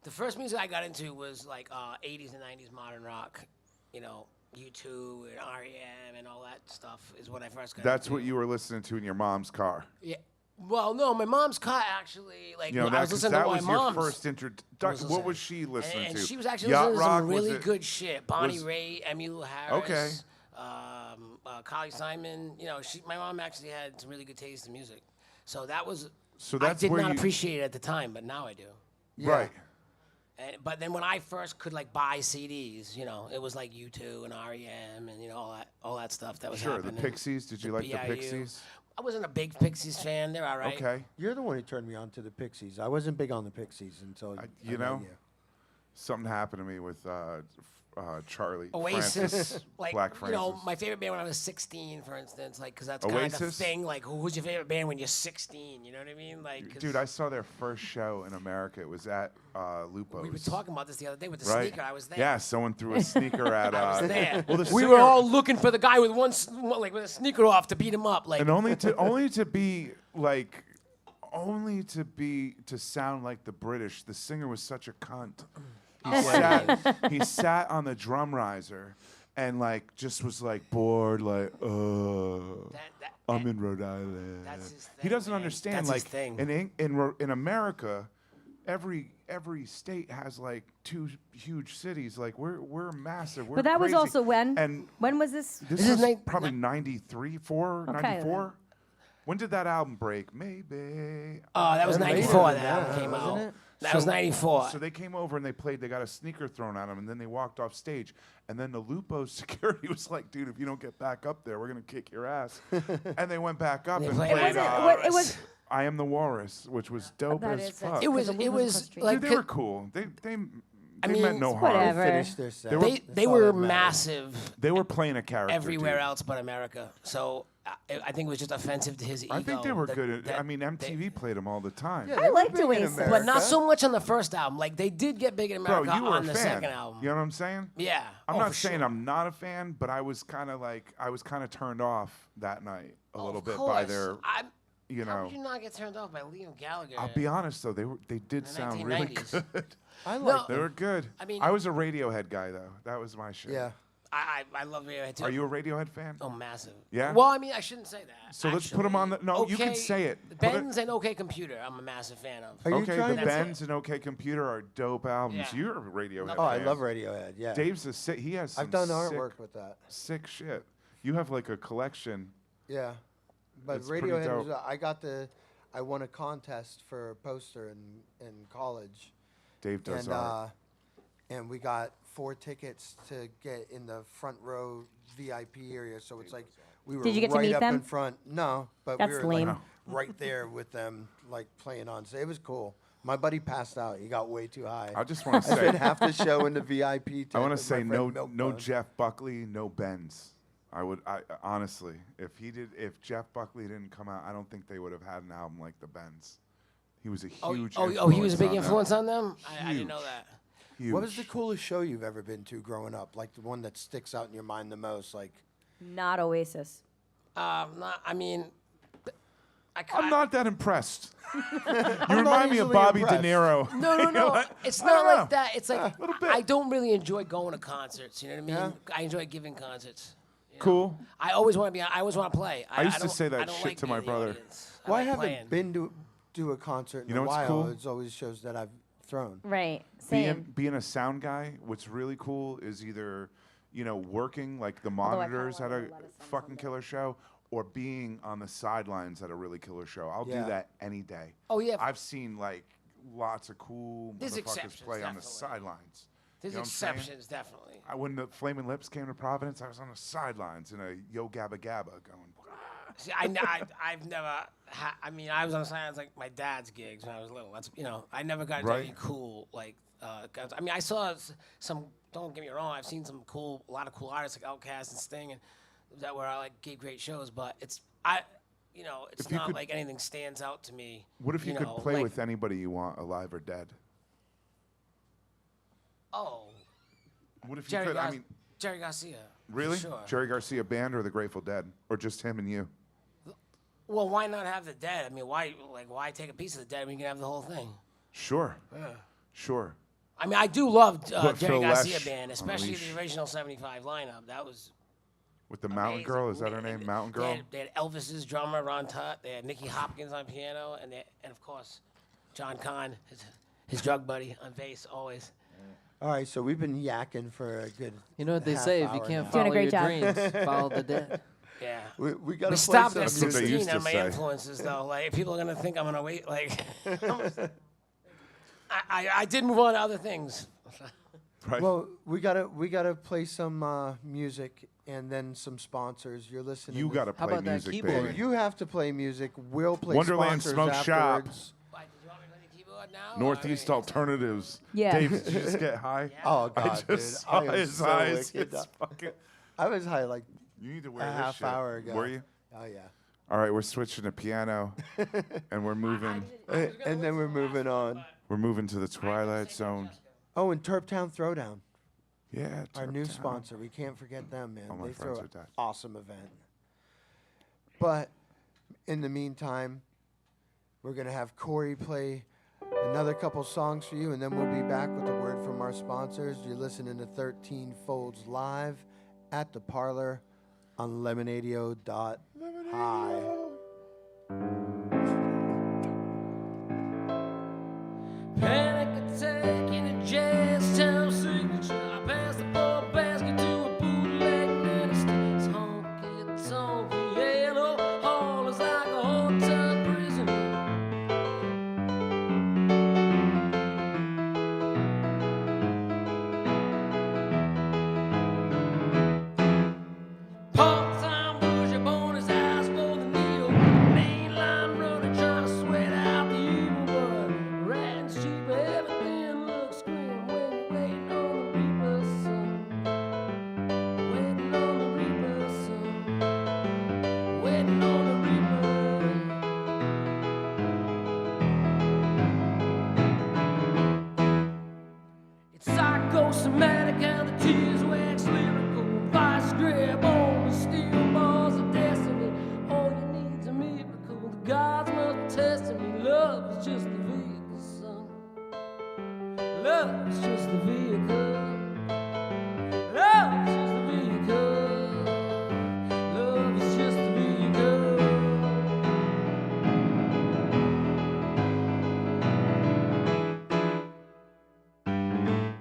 The first music I got into was like 80s and 90s modern rock. U2 and REM and all that stuff is what I first got That's into. what you were listening to in your mom's car. Yeah. Well, no, my mom's car actually. Like You know, I was listening to that my was your mom's. first was What listening. was she listening and to? she was actually Yacht listening to rock, some was really it- good shit. Bonnie was- Raitt, Emmylou Harris. Okay. Carly Simon. My mom actually had some really good taste in music. So that was. So I that's did where not you- appreciate it at the time, but now I do. Right. But then when I first could like buy CDs, it was like U2 and REM and all that stuff that was Sure, happening. the Pixies. Did you like the BIU. Pixies? I wasn't a big Pixies fan. They're all right. Okay. You're the one who turned me on to the Pixies. I wasn't big on the Pixies until you I met know? something happened to me with Charlie. Oasis, Francis, like Black you know, Francis. my favorite band when I was 16, for instance, like because that's kind of like a Oasis? thing. Like, who's your favorite band when you're 16? You know what I mean? Like, 'cause Dude, I saw their first show in America. It was at Lupo's. we were talking about this the other day with the right? sneaker. I was there. Yeah, someone threw a sneaker at. I was there. Well, the We singer, were all looking for the guy with like with a sneaker off to beat him up. Like, and only to be like, to sound like the British. The singer was such a cunt. He sat on the drum riser, and like just was like bored, like I'm in Rhode Island. That's his He thing, doesn't man. understand. That's like his thing. in America, every state has like 2 huge cities. Like we're massive. We're But that was crazy. also when? And When was this? this is was probably 93, 4, Okay, 94. When did that album break? Maybe. oh, that was Later 94. than That that, album came wasn't out. it? That was 94. So they came over and they played. They got a sneaker thrown at them, and then they walked off stage. And then the Lupo security was like, "Dude, if you don't get back up there, we're gonna kick your ass." And they went back up They and played played. It was. I Am the Walrus, which was dope That as is- fuck. It was Because the it woman was frustrated. like Dude, they were cool. They mean, meant no harm. whatever. They finished their set. they That's all were that matters. massive They were playing a character. everywhere dude. else but America. So I think it was just offensive to his ego. I think they were that- good at. that I mean, MTV played them all the time. Yeah, I they were liked big in Oasis. America. but not so much on the first album. Like they did get big in Bro, America you were on a the fan. second album. You know what I'm saying? Yeah. I'm Oh, not for saying sure. I'm not a fan, but I was kind of turned off that night a little Of bit course. by their, you How know. would you not get turned off by Liam Gallagher? I'll be honest though, they did the sound really 1990s. good. I No. like They were good. I mean- I was a Radiohead guy though. That was my shit. Yeah. I love Radiohead too. Are you a Radiohead fan? Oh, massive. Yeah? Well, I mean, I shouldn't say that. So let's put 'em on the- no, you can say it. Put it- Benz and OK Computer, I'm a massive fan of. Are you Okay, trying the to? Benz and OK Computer are dope albums. Yeah. You're a Radiohead Oh, I fan. love Radiohead. Yeah. Dave's a sick. He has some I've done sick, artwork with that. sick shit. You have like a collection. Yeah. But It's pretty Radiohead was, dope. I won a contest for a poster in college. Dave does And art. and we got 4 tickets to get in the front row VIP area. So it's like we were Did you get to right meet up them? in front. No, but That's we were lame. like right there with them, like playing on. So it was cool. My buddy passed out. He got way too high. I just want to I spent say. half the show in the VIP tent. I want to with my say friend no Milkbone. Jeff Buckley, no Benz. I honestly, if Jeff Buckley didn't come out, I don't think they would have had an album like the Benz. He was a huge. He was a big on them. influence on them? I didn't know Huge. that. Huge. What was the coolest show you've ever been to growing up? Like the one that sticks out in your mind the most? Like, Not Oasis. I mean, I'm not that impressed. You not remind me of easily Bobby impressed. De Niro. No. It's I not don't like know. that. It's like little bit. I don't really enjoy going to concerts. You know what I mean? Yeah. I enjoy giving concerts. you know? Cool. I always want to be. I always want to play. I used to don't- say that I don't shit like to being my in the brother. audience. well, I like haven't playing. been to a concert in You know a what's while. cool? It's always shows that I've thrown. Right. Same. Being a sound guy, what's really cool is either, working like the Although I kinda monitors at wanna a let us sound fucking someday. killer show, or being on the sidelines at a really killer show. I'll Yeah. do that any day. Oh, yeah. I've seen like lots of cool There's motherfuckers exceptions, play on the definitely. sidelines. There's You know what I'm saying? exceptions, definitely. When the Flaming Lips came to Providence, I was on the sidelines in a Yo Gabba Gabba going. See, I've never. I mean, I was on signs like my dad's gigs when I was little. That's I never got into Right. any cool guys. I mean, I saw some. Don't get me wrong. I've seen a lot of cool artists like Outkast and Sting, and that where I gave great shows. But it's If you not could- like anything stands out to me. What if you could know, play like- with anybody you want, alive or dead? Oh, What if you could? I mean, Jerry Garcia. for really? Sure. Jerry Garcia band or the Grateful Dead, or just him and you? Well, why not have the Dead? I mean, why take a piece of the Dead when you can have the whole thing? Sure. Yeah. Sure. I mean, I do love Put Jerry Phil Garcia Lesh band, on a especially leash. the original '75 lineup. That was With the Mountain amazing. Girl, is that her name? Mountain Girl? They had Elvis's drummer Ron Tutt. They had Nicky Hopkins on piano, and of course, John Conn, his drug buddy on bass always. All right, so we've been yakking for a good. You know what they half say: if you hour can't now. Doing a follow your great dreams, follow the dead. Yeah. We got We to stopped play at some That's what they 16 used to on my say. influences, though. Like, people are gonna think I'm gonna wait. Like, I did move on to other things. Right. Well, we gotta play some music and then some sponsors. You're listening. You to- got to How play about that music, keyboard? baby. You have to play music. We'll play Wonderland sponsors Smoke Shop. afterwards. Why, did you want me to play the keyboard? Northeast Alternatives. Yeah. Dave, did you just get high? Oh God, I just dude, saw I am his so eyes. wicked. It's fucking. I was high like You need to wear a this half shit. hour ago. Were you? Oh yeah. All right, we're switching to piano, and we're moving. And then we're moving on. We're moving to the Twilight Zone. Oh, and Turptown Throwdown, Yeah, our new Turptown. sponsor. We can't forget them, man. All my They friends throw are an dead. awesome event. But in the meantime, we're gonna have Corey play another couple songs for you, and then we'll be back with a word from our sponsors. You're listening to 13 Folds live at the Parlour on Lemonadio.high. Panic attack in a jazz town signature. I passed the ball basket to a bootleg minister. It's honky tonk piano hall is like a hotel prisoner. Part-time bougie, born his eyes for the needle. Mainline running, trying to sweat out the evil blood. Rat's cheap, everything looks grim when you're waiting on the Reaper's son. Waiting on the Reaper's son. Waiting on the Reaper. It's psychosomatic how the tears wax lyrical. Vice grab on the steel balls of destiny. All you need's a miracle. The gods must test me. Love is just the vehicle, son. Love is just the vehicle. Love is just the vehicle. Love is just the vehicle.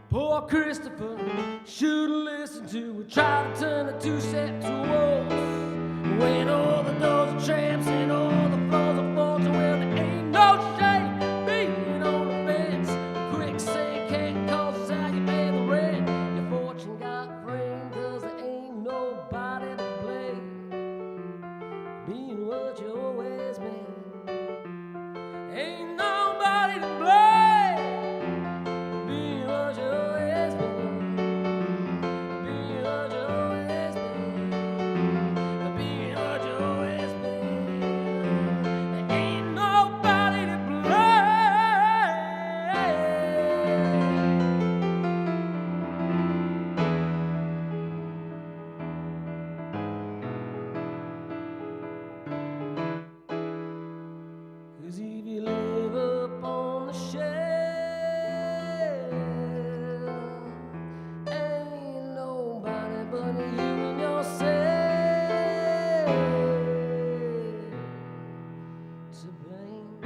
Poor Christopher should've listened to it. Try to turn the two-step to waltz. When all the doors are tramps and all the floors are faults, well, there ain't no shame being on the fence. Quicksand can't cause us how you pay the rent. Your fortune got framed 'cause there ain't nobody to blame. Being what you always been. Ain't nobody to blame. Being what you always been. Being what you always been. Being what you always been. There ain't nobody to blame. Cause if you live up on the shelf, ain't nobody but you and yourself to blame.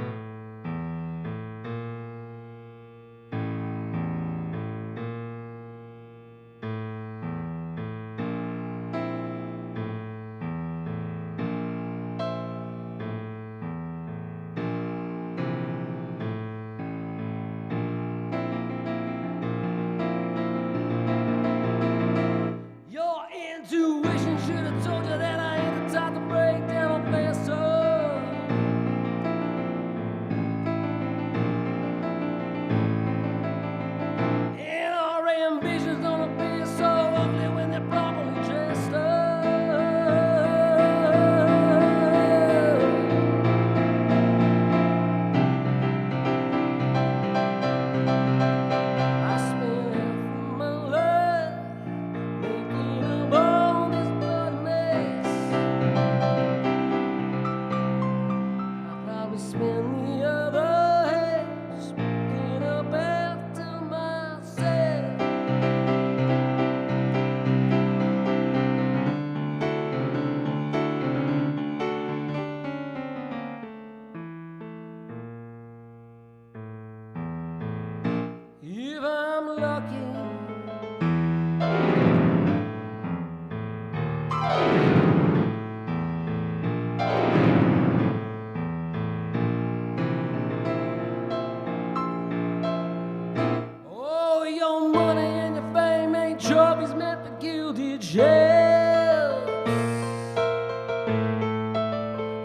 Your intuition should have told you that I ain't the type to break down on fast soul. And our ambitions don't appear so ugly when they're properly dressed up. I spent half my life making up all this bloody mess. I'll probably spend the other half just picking up after myself. If I'm lucky, oh, your money and your fame ain't trophies meant for gilded shells.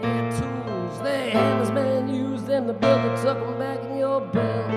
And tools, they hammers, man, use them to build the tuck 'em back in your belt.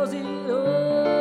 Was it all?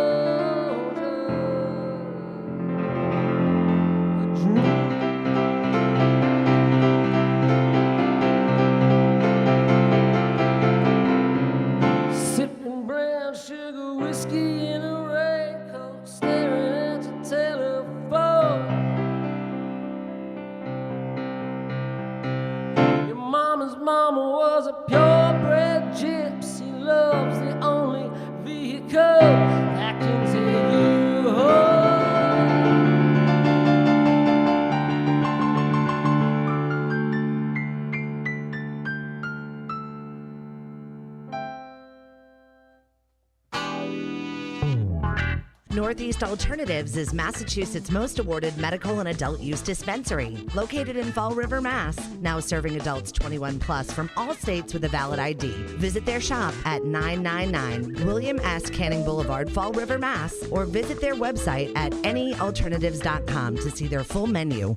Northeast Alternatives is Massachusetts' most awarded medical and adult use dispensary, located in Fall River, Mass. Now serving adults 21 plus from all states with a valid ID. Visit their shop at 999 William S. Canning Boulevard, Fall River, Mass. Or visit their website at anyalternatives.com to see their full menu.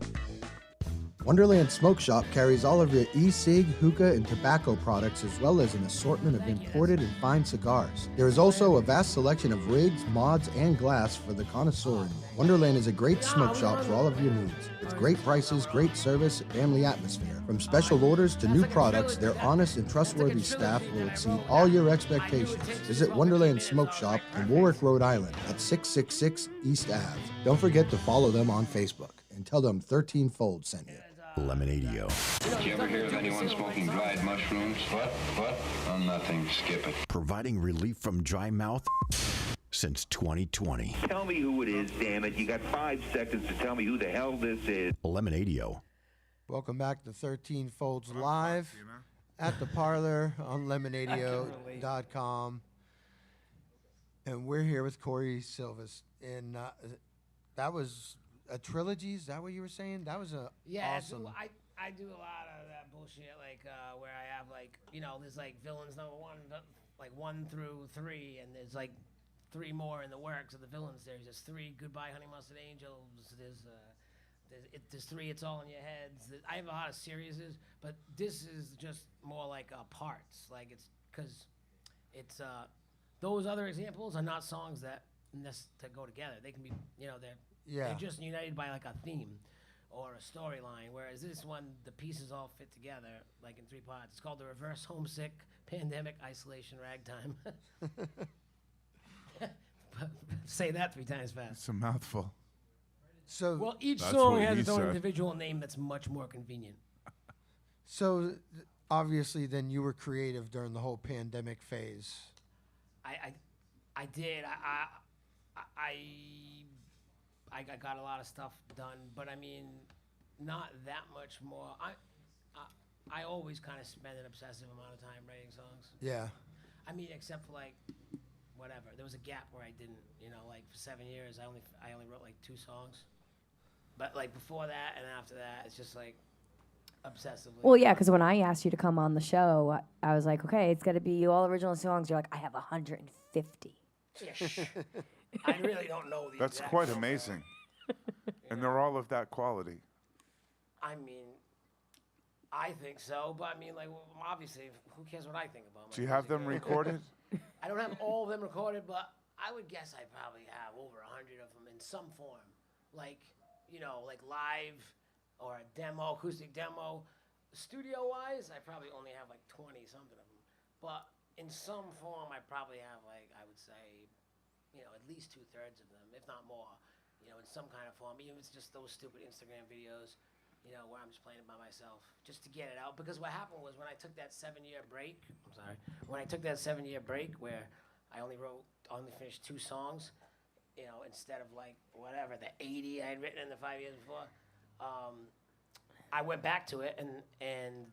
Wonderland Smoke Shop carries all of your e-cig, hookah, and tobacco products, as well as an assortment of imported and fine cigars. There is also a vast selection of rigs, mods, and glass for the connoisseur. Wonderland is a great smoke shop for all of your needs. With great prices, great service, and family atmosphere. From special orders to new products, their honest and trustworthy staff will exceed all your expectations. Visit Wonderland Smoke Shop in Warwick, Rhode Island at 666 East Ave. Don't forget to follow them on Facebook and tell them 13 Fold sent you. Lemonadio. Did you ever hear of anyone smoking dried mushrooms? What? Oh, nothing. Skip it. Providing relief from dry mouth since 2020. Tell me who it is, damn it. You got 5 seconds to tell me who the hell this is. Lemonadio. Welcome back to 13 Folds Live at the Parlour on Lemonadio.com. And we're here with Corey Silva. And that was a trilogy. Is that what you were saying? That was awesome. I do a lot of that bullshit, like where I have there's like villains number 1, like 1 through 3, and there's like 3 more in the works of the villains. There's 3 Goodbye Honey Mustard Angels. There's 3 It's All in Your Heads. I have a lot of series, but this is just more like parts. Like it's because it's those other examples are not songs that go together. They can be they're just united by like a theme or a storyline, whereas this one, the pieces all fit together like in 3 parts. It's called The Reverse Homesick Pandemic Isolation Ragtime. Say that 3 times fast. It's a mouthful. So, well, each That's song what has he its own said. individual name that's much more convenient. So obviously, then you were creative during the whole pandemic phase. I did. I got a lot of stuff done, but I mean, not that much more. I always kind of spend an obsessive amount of time writing songs. Yeah. I mean, except for like, whatever. There was a gap where I didn't. Like for 7 years, I only wrote like 2 songs. But like before that and after that, it's just like obsessively. Well, yeah, because when I asked you to come on the show, I was like, okay, it's got to be all original songs. You're like, I have 150. I really don't know the That's exact quite number. amazing. And they're all of that quality. I mean, I think so, but I mean, like, well, obviously, who cares what I think about my Do you have music? them recorded? I don't have all of them recorded, but I would guess I probably have over 100 of them in some form. Like, like live or a demo, acoustic demo. Studio-wise, I probably only have like 20-something of them. But in some form, I probably have like, I would say, at least 2/3 of them, if not more, in some kind of form. Even if it's just those stupid Instagram videos, where I'm just playing it by myself, just to get it out. Because what happened was when I took that 7-year break, when I took that 7-year break where I only finished 2 songs, instead of like whatever, the 80 I had written in the 5 years before, I went back to it and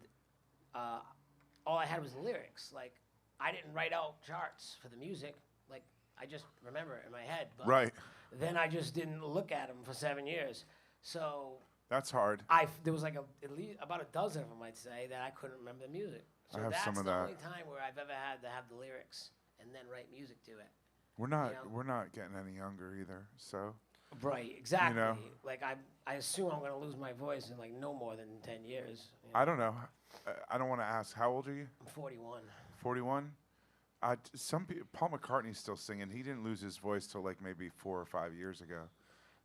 all I had was the lyrics. Like, I didn't write out charts for the music. Like, I just remember it in my head. But Right. then I just didn't look at them for 7 years. So That's hard. there was like at least about a dozen of them, I'd say, that I couldn't remember the music. So I have that's some of the that. only time where I've ever had to have the lyrics and then write music to it. We're not getting any younger either. So Right, exactly. Like, Like I assume I'm going to lose my voice in like no more than 10 years. I don't know. I don't want to ask. How old are you? I'm 41. 41. Some people. Paul McCartney's still singing. He didn't lose his voice till like maybe 4 or 5 years ago.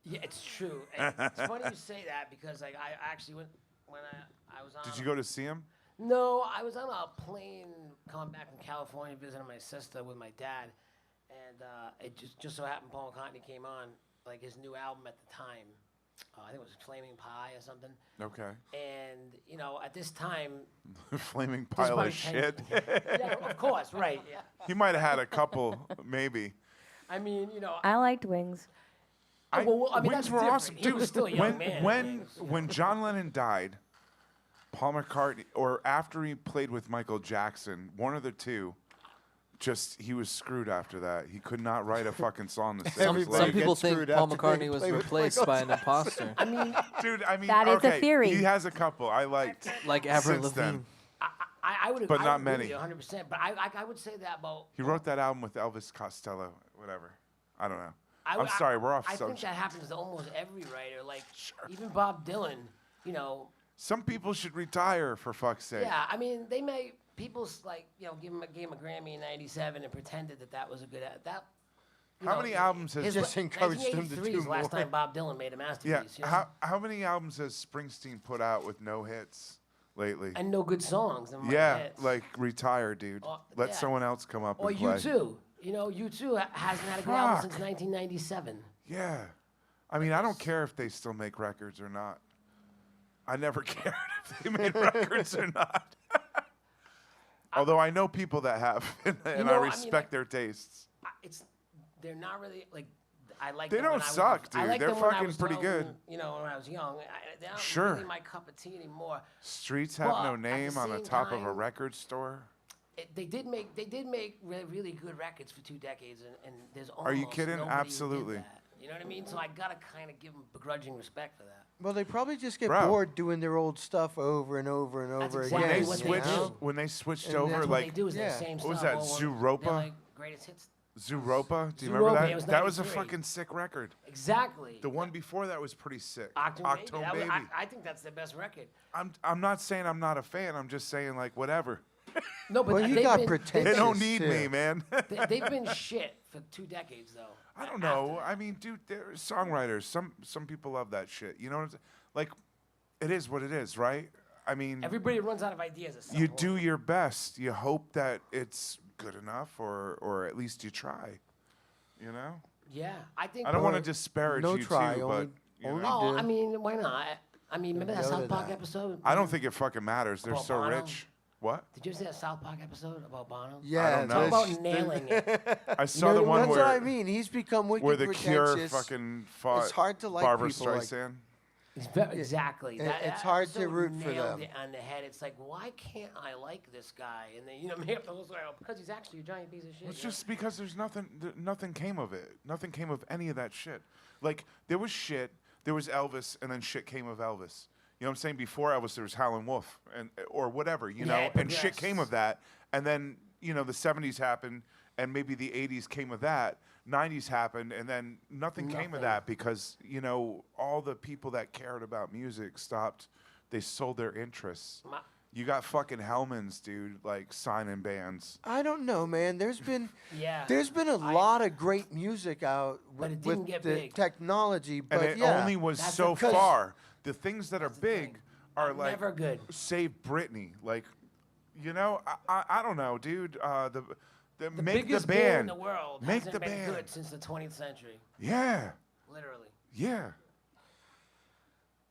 Yeah, it's true. And it's funny you say that because like I actually went when I was on. Did you go to see him? No, I was on a plane coming back from California visiting my sister with my dad, and it just so happened Paul McCartney came on, like his new album at the time. I think it was Flaming Pie or something. Okay. And at this time, Flaming Just pile about of 10 shit. yeah, of course, right. Yeah. He might have had a couple, maybe. I mean, I liked Wings. I mean, Wings that's were different. awesome. He Dude, was still a young man. when John Lennon died, Paul McCartney, or after he played with Michael Jackson, one of the two, he was screwed after that. He could not write a fucking song to save his Everybody Some life. people gets think screwed Paul after they McCartney was play with replaced by an imposter, I mean, Dude, That is a okay, theory. He has a couple I liked. like Avril Since then. Lavigne. I would. But I not would agree many. with you 100%. But I would say that about. He wrote that album with Elvis Costello, whatever. I don't know. I I'm sorry, we're off I think subject. that happens to almost every writer. Like even Bob Dylan. You know. Some people should retire, for fuck's sake. Yeah, I mean, they may people's like gave him a Grammy in '97 and pretended that was a good that. How many albums has Just encouraged him to 1983 do is the last more. time Bob Dylan made a Yeah, masterpiece. You know? how many albums has Springsteen put out with no hits lately? And no good songs. And Yeah, hits. like retire, dude. Let yeah. someone else come up Or and play. U2. You know, U2 hasn't had a good album Fuck. since 1997. Yeah. I mean, I don't care if they still make records or not. I never cared if they made records or not. Although I know people that have, and know, I I mean, respect their tastes. They're not really like. I like. They them when don't I was- suck, I dude. like They're them when I fucking was pretty young, good. You know, when I was young, they're not Sure. really my cup of tea anymore. Streets have But no at name the on the same top of a time, record store. They did make really good records for 2 decades, and there's almost Are you kidding? nobody who did Absolutely. that. You know what I mean? So I gotta kind of give them begrudging respect for that. Well, they probably just get Bro. bored doing their old stuff over and over and That's over exactly again. When they what you they switched, know? do. when they switched And over, That's what like they do is yeah. the same What was stuff. that, over and- Zooropa? they're like greatest hits. Zooropa. Do you Zooropa, remember it that? was That was a 93. fucking sick record. Exactly. The one before that was pretty sick. Octone Baby. That was- Baby. I think that's the best record. I'm not saying I'm not a fan. I'm just saying like whatever. No, but Well, he they've got been, pretentious. They don't need too. me, man. they've been shit for 2 decades though. I don't know. I mean, dude, they're songwriters. Some people love that shit. You know what I'm saying? Like, it is what it is, right? I mean, Everybody runs out of ideas at some you point. do your best. You hope that it's good enough, or at least you try. You know? Yeah, I think. I don't want to Or disparage no you try, too, only- but you only know. Oh, do. I mean, why not? I mean, remember that No to South Park that. episode? I don't think it fucking matters. They're About so Bono? rich. What? Did you ever see that South Park episode about Bono? Yeah, don't know. Talk that's- about nailing it. I saw the one That's where what I mean. He's become wicked where the Cure pretentious. fucking fought It's hard to like Barbara people like- Streisand. Exactly. It's hard to episode root for nailed them. it on the head. It's like, why can't I like this guy? And then make up the whole story because he's actually a giant piece of shit. It's you know? just because there's nothing came of it. Nothing came of any of that shit. Like, there was shit, there was Elvis, and then shit came of Elvis. You know what I'm saying? Before Elvis, there was Howlin' Wolf, or whatever, you Yeah, know? it And shit progressed. came of that. And then, the 70s happened, and maybe the 80s came of that. 90s happened, and then nothing came of Nothing. that because, all the people that cared about music stopped. They sold their interests. You got fucking Hellmans, dude, like signing bands. I don't know, man. There's been Yeah. there's been a lot of great music out But with, it didn't with get the big. technology, but And it yeah. only was That's so because- far. The things that are big thing. are like Never good. Save Britney, like, I don't know, dude. The The make biggest the band band. in the world Make hasn't the been band. good since the 20th century. Yeah, Literally. yeah.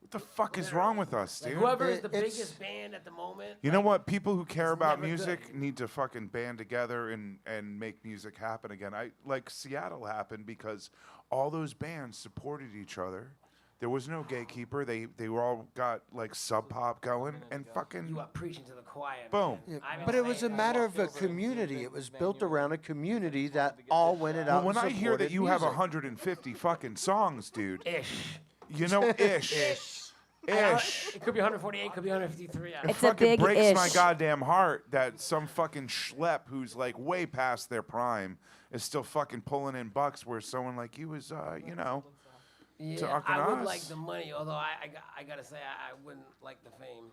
What the fuck is wrong with us, Like dude? whoever is the It's- biggest band at the moment. You know what? People who care it's about never music good. need to fucking band together and make music happen again. Like Seattle happened because all those bands supported each other. There was no gatekeeper. They were all got like Sub Pop going and fucking You are preaching to the choir. boom. man. Yeah, I've been but it was a saying that. matter of a community. It was built around a community that all went it out. Well, when and I hear that supported you have music. 150 fucking songs, dude, Ish. you know, ish. It could be 148, could be 153. It It's a fucking big breaks my ish. goddamn heart that some fucking schlep who's like way past their prime is still fucking pulling in bucks where someone like you is, Yeah, talking I would us. like the money, although I gotta say I wouldn't like the fame.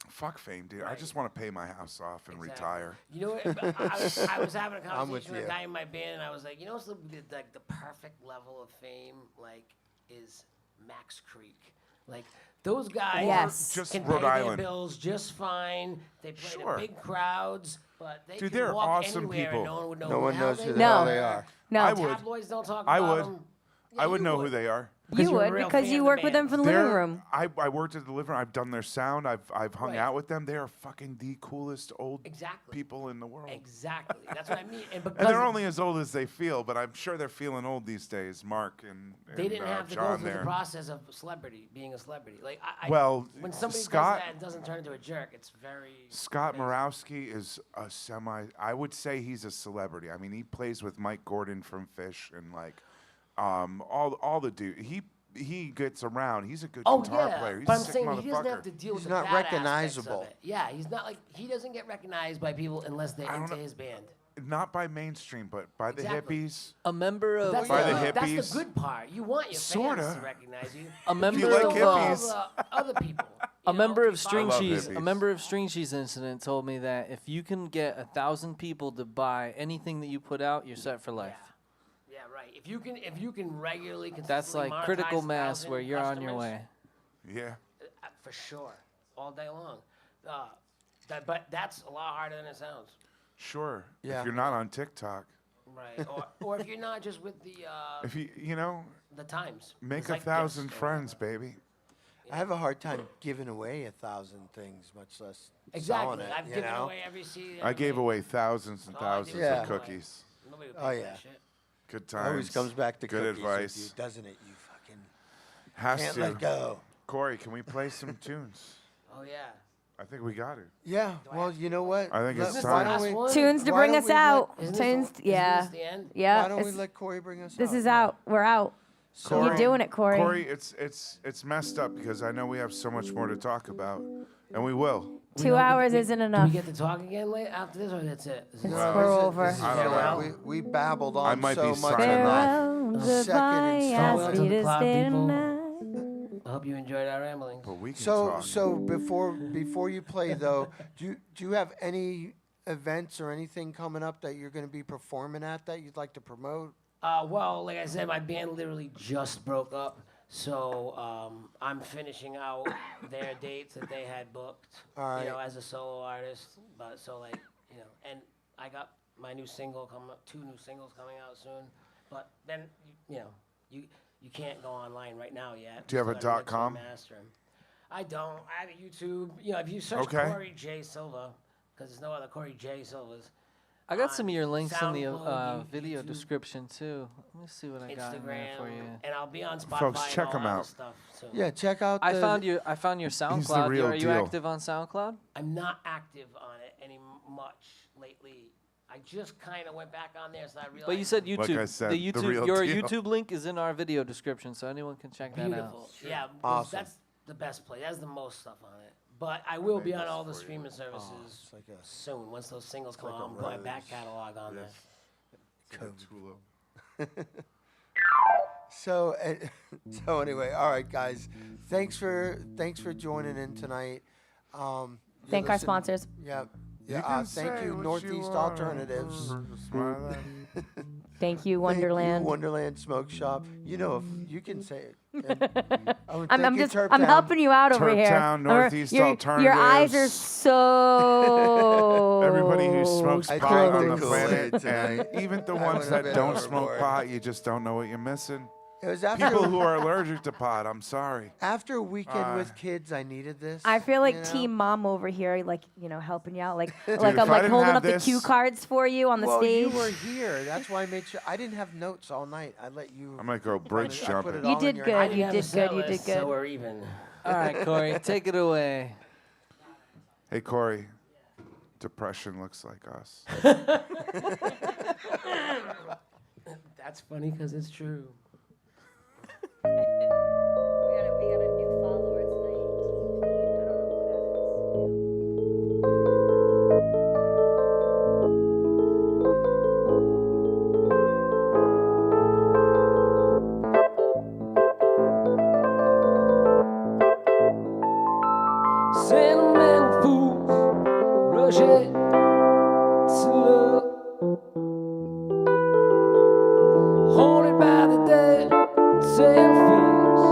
fuck fame, dude. I Right. just want to pay my house off and Exactly. retire. You know what? I was having a I'm with conversation with a you. guy in my band, and I was like, you know what's the perfect level of fame is Max Creek. Like those guys Yes. Just can Rhode pay Island. their bills just fine. They play Sure. to big crowds, but they Dude, can they're walk awesome anywhere people. and no one would know No who one the hell knows who the No. hell they are. No. I would. Tabloids don't talk I about would. them. I would know who they are. You you're a would real because fan you of the work with them band. from the living They're- room. I worked at the living room. I've done their sound. I've hung Right. out with them. They are fucking the coolest old Exactly. people in the world. Exactly. That's what I mean. And because And they're only as old as they feel, but I'm sure they're feeling old these days. Mark and they didn't have to go John through there. the process of being a celebrity. Like Well, when somebody Scott- does that and doesn't turn into a jerk, it's very. Scott Morawski is a I would say he's a celebrity. I mean, he plays with Mike Gordon from Fish and like all the dude. He gets around. He's a good Oh guitar yeah, player. He's but a I'm sick saying motherfucker. he doesn't have to deal with He's the not bad aspects of recognizable. it. Yeah, he's not like he doesn't get recognized by people unless they're don't into know. his band. Not by mainstream, but by the Exactly. hippies. A member of That's, By the that's hippies. the good part. You want your fans Sorta. to recognize you. a member like of hippies. Other people. a member of String String I love Cheese. A hippies. member of String Cheese Incident told me that if you can get 1,000 people to buy anything that you put out, you're set for life. Yeah, right. If you can regularly, That's consistently like critical monetize mass 1,000 where you're on your customers, way. Yeah. For sure, all day long. But that's a lot harder than it sounds. Sure. Yeah. If you're not on TikTok, Right. or if you're not just with the if you the times. make It's a like 1,000 gifts or friends, baby. I have a hard time giving away 1,000 things, much less Exactly. selling it. I've you given know? away every CD. I gave away thousands and Oh, I thousands did Yeah. of too. cookies. Nobody would pay Oh, for yeah. that shit. Good It times. always comes back to good cookies advice. with you, doesn't it? You fucking Has can't to. let go. Corey, can we play some tunes? Oh yeah. I think we got it. Yeah. Well, you know what? I think it's This time. the last one? Tunes to Why bring don't us we let- out. Isn't Tunes. this Yeah. the end? Yeah. Why don't we it's- let Corey bring us This out? is out. We're out. Corey, You're doing it, Corey. Corey, it's messed up because I know we have so much more to talk about, and we will. 2 hours isn't Do enough. we get to talk again later after this, or that's it? This is It's it? No, we're this is- over. this is I don't know. farewell. We babbled on I might so be much. signing off. Farewell, Second goodbye, installment. ask me to Cloud stay people. tonight. I hope you enjoyed our ramblings. But we can So talk. so before you play though, do you have any events or anything coming up that you're going to be performing at that you'd like to promote? Well, like I said, my band literally just broke up, so I'm finishing out their dates that they had booked. All You know, right. as a solo artist. But so like, you know, and I got my new single coming up, 2 new singles coming out soon. But then, you know, you can't go online right now yet. Do you have a Still gotta mix and .com? master 'em. I don't. I have a YouTube. You know, if you search Okay. Corey J Silva, because there's no other Corey J Silvas. I got some of your links in the SoundCloud, video YouTube, description too. Let me see what I got in there Instagram, for you. and I'll be on Spotify. Folks, and check all 'em that out. Stuff soon. Yeah, check out. I the- found your SoundCloud. real Are you deal. active on SoundCloud? I'm not active on it any much lately. I just kind of went back on there, so I realized. But you said Like YouTube. I said, the the YouTube real your deal. YouTube link is in our video description, so anyone can check that out. beautiful. Yeah, 'cause Awesome. that's the best place. That's the most stuff on it. But I will be on all the streaming services it's like a soon. Once those singles come like out, a I'm putting my back rose. catalog on there. So so anyway, all right, guys. Thanks for joining in tonight. You Thank our listen- sponsors. Yeah. You Yeah. can Thank say you, what Northeast want. Alternatives. Smile at me. Thank you, Thank Wonderland. you, Wonderland Smoke Shop. You know, if you can say it. And, I'm just Turp I'm Town. helping you out over here. Turptown, Northeast your eyes are Alternatives. so. Everybody who smokes I pot drank on the the Kool-Aid planet, tonight. and even the I ones would've that been don't smoke overboard. pot, you just don't know what you're missing. It was after People who are allergic to pot, I'm sorry. after a weekend with kids. I needed this. I feel like you know? team mom over here, like helping you out, like if I'm I like didn't holding have up the this- cue cards for you on the Well, stage. you were here. That's why I made sure. I didn't have notes all night. I let you. I might go bridge I put jumping. it You all in did your good. I hand. didn't You have did a set good, you list, did good. So we're even. All right, Corey, take it away. Hey, Corey, depression looks like us. That's funny because it's true. We got a new follower tonight. I don't know who that is. Sentimental fools rush it to love. Haunted by the dead, sad fears.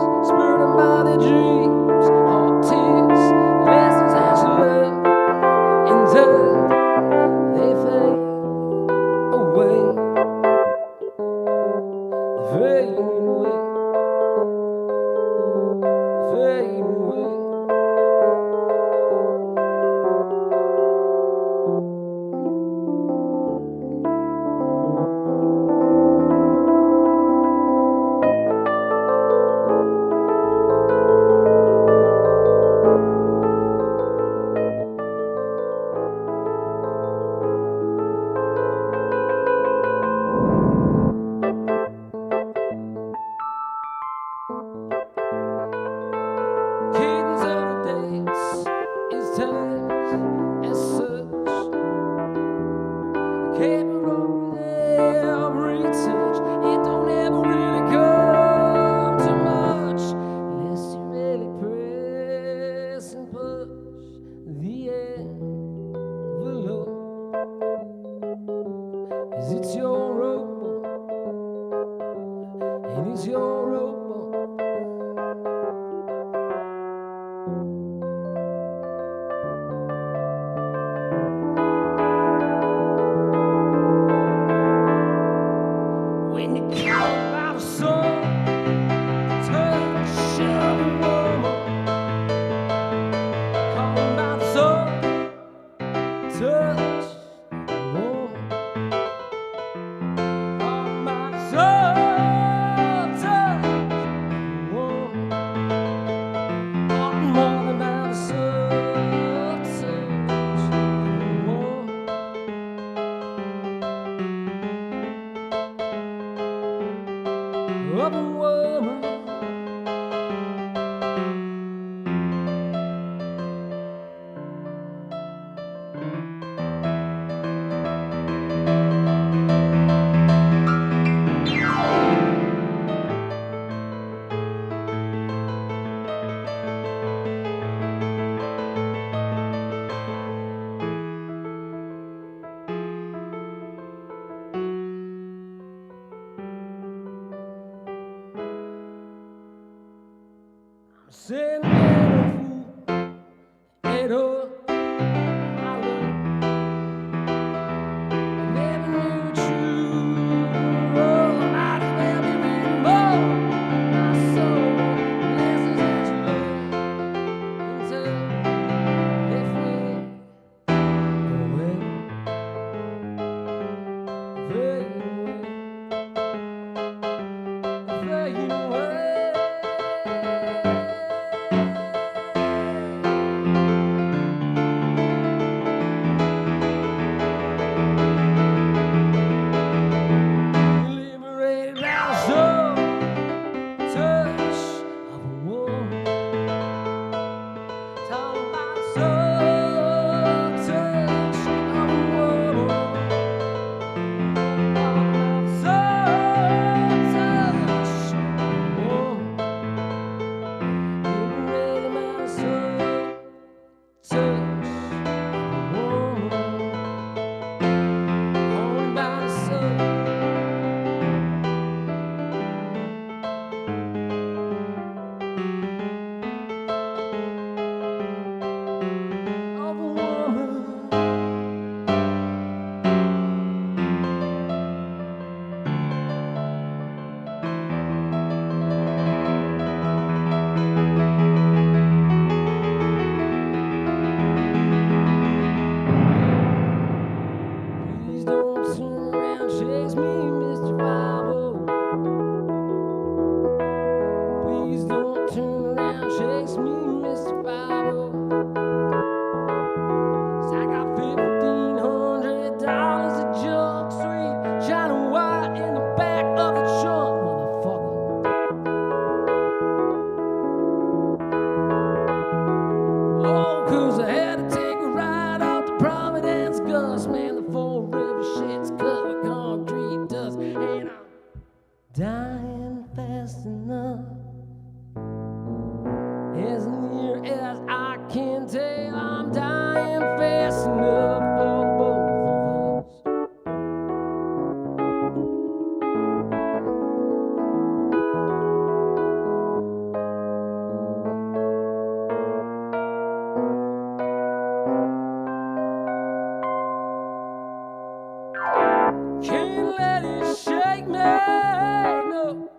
Can't let it shake me, no.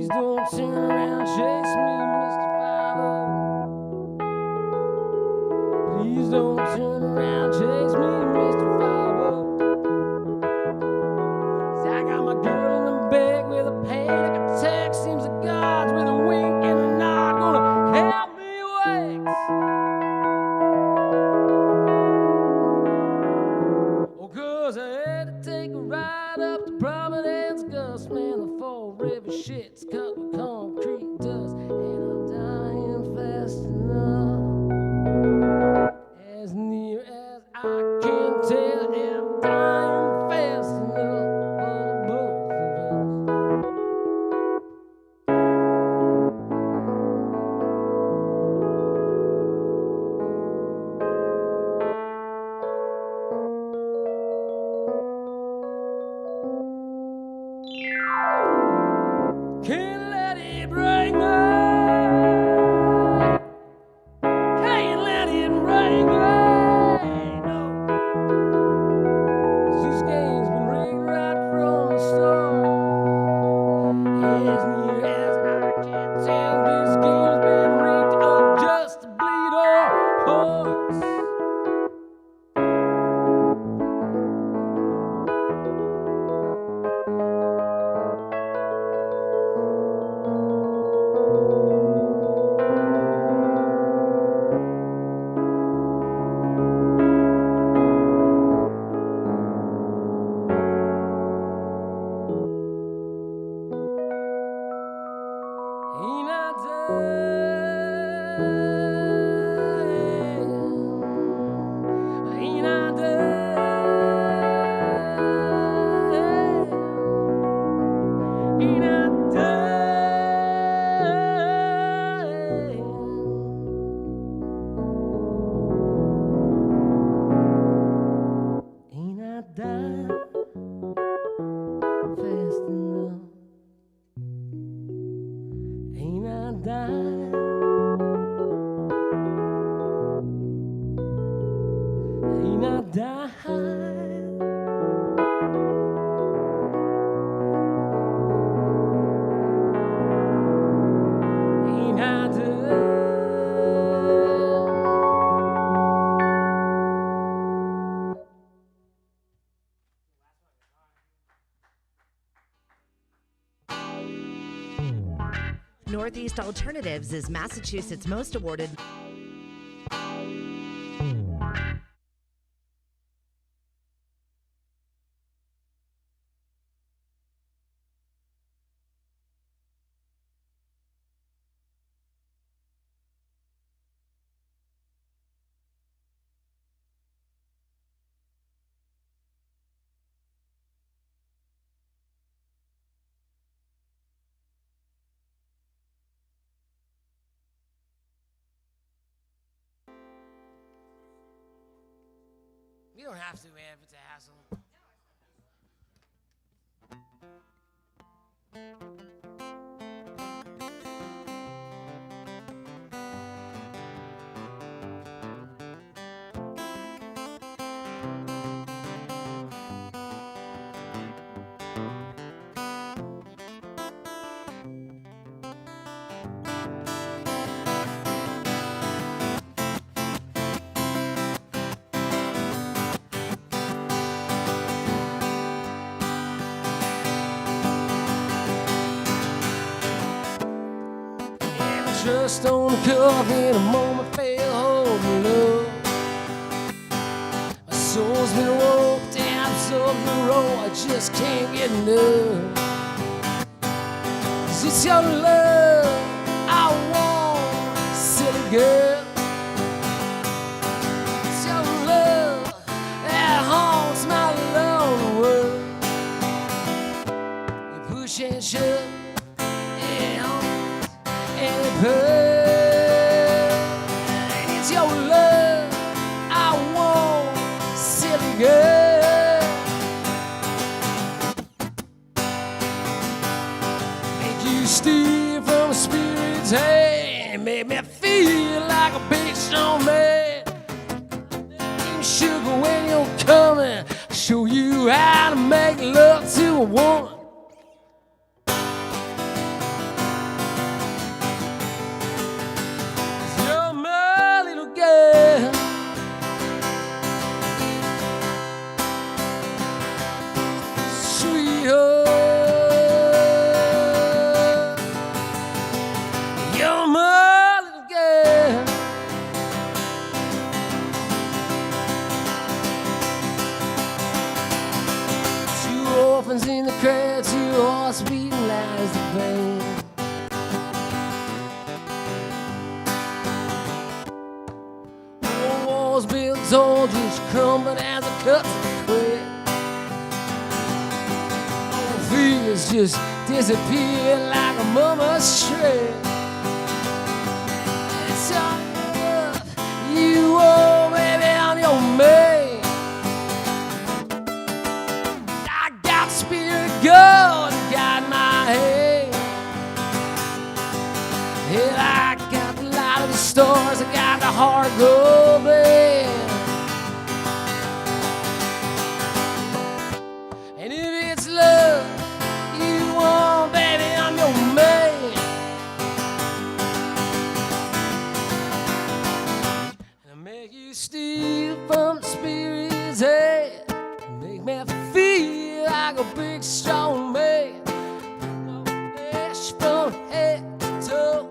Please don't turn around, chase me, Mr. 5-0. Please don't turn around, chase me, Mr. 5-0. I got my girl in the bed with a panic attack. Seems the gods with a wink and a nod gonna help me wax. Oh, 'cause I had to take a ride up to Providence, Gus, man, the Fall River shit's cut with concrete dust, and I'm dying fast enough. As near as I can tell, I'm dying fast enough for the both of us. Can't let it break me. Can't let it break me. No. 'Cause this game's been rigged right from the start. As near as I can tell, this game's been rigged up just to bleed our hearts. Ain't I done? Ain't I done? Ain't I done? Ain't I done fast enough? Ain't I dying? Ain't I dying? Ain't I done? Northeast Alternatives is Massachusetts' most awarded. You don't have to, man, if it's a hassle. Just on the cuff in a moment fail holding love. My soul's been roped and absorbed the road. I just can't get enough. 'Cause it's your love I want, silly girl. It's your love that haunts my lonely world. You push and shove and it's your love I want, silly girl. Make you steal from a spirit's hand, make me feel like a big strong man. Give sugar when you're coming, show you how to make love to a woman. soldiers crumbling as it cuts and twists. All fears just disappear like a mama's shred. It's all you want, baby, on your man. I got spirit gold, got my hand. And I got the light of the stars, I got the heart gold band. And if it's love you want, baby, I'm your man. And I make you steal from the spirit's head, make me feel like a big strong man. No flesh from head to toe.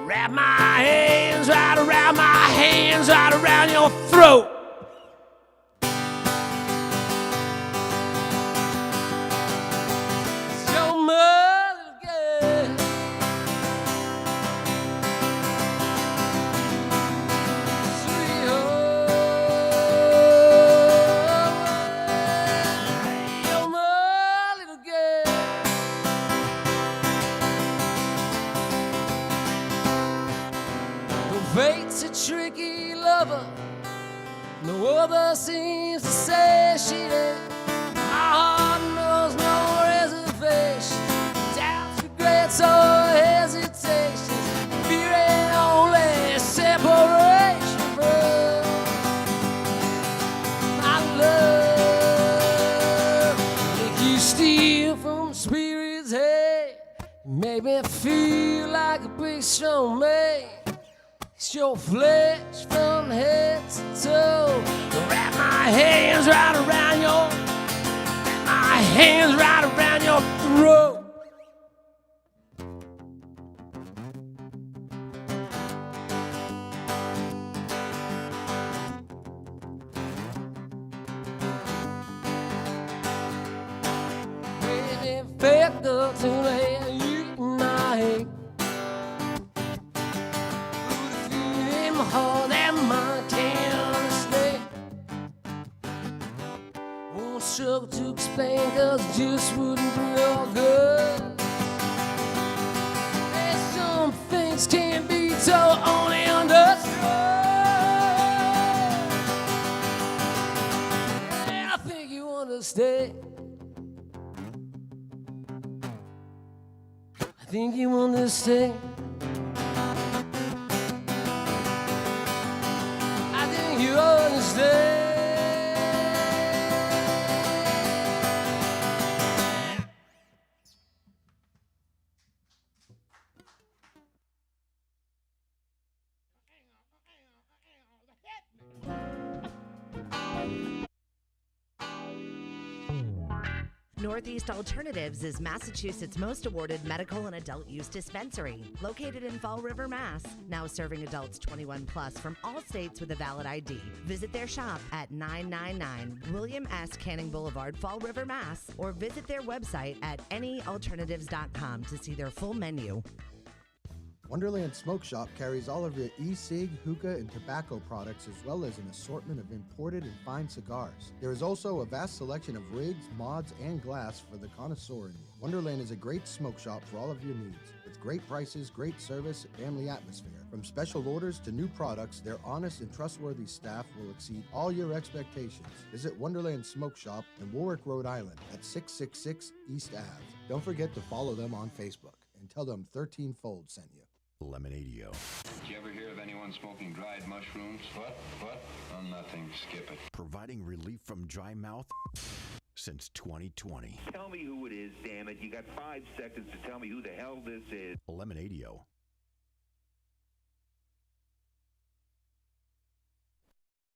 Wrap my hands right around your throat. It's your mother girl. Sweet home. Your mother little girl. Fate's a tricky lover. No other seems to say she did. My heart knows no reservation, doubts, regrets, or hesitations. Fear ain't only separation from my love. Make you steal from spirit's head, make me feel like a big strong man. It's your flesh from head to toe. Wrap my hands right around your throat. Baby, fake up tonight, you and I hate. All that mine can't understand. Won't struggle to explain, cause it just wouldn't be all good. There's some things can't be told, only understood. And I think you understand. I think you understand. You understand. Northeast Alternatives is Massachusetts' most awarded medical and adult use dispensary. Located in Fall River, Mass. Now serving adults 21 plus from all states with a valid ID. Visit their shop at 999 William S. Canning Boulevard, Fall River, Mass. Or visit their website at anyalternatives.com to see their full menu. Wonderland Smoke Shop carries all of your e-cig, hookah, and tobacco products, as well as an assortment of imported and fine cigars. There is also a vast selection of rigs, mods, and glass for the connoisseur in you. Wonderland is a great smoke shop for all of your needs. With great prices, great service, and family atmosphere. From special orders to new products, their honest and trustworthy staff will exceed all your expectations. Visit Wonderland Smoke Shop in Warwick, Rhode Island at 666 East Ave. Don't forget to follow them on Facebook and tell them 13 Fold sent you. Lemonadio. Did you ever hear of anyone smoking dried mushrooms? What? Oh, nothing. Skip it. Providing relief from dry mouth since 2020. Tell me who it is, damn it. You got 5 seconds to tell me who the hell this is. Lemonadio.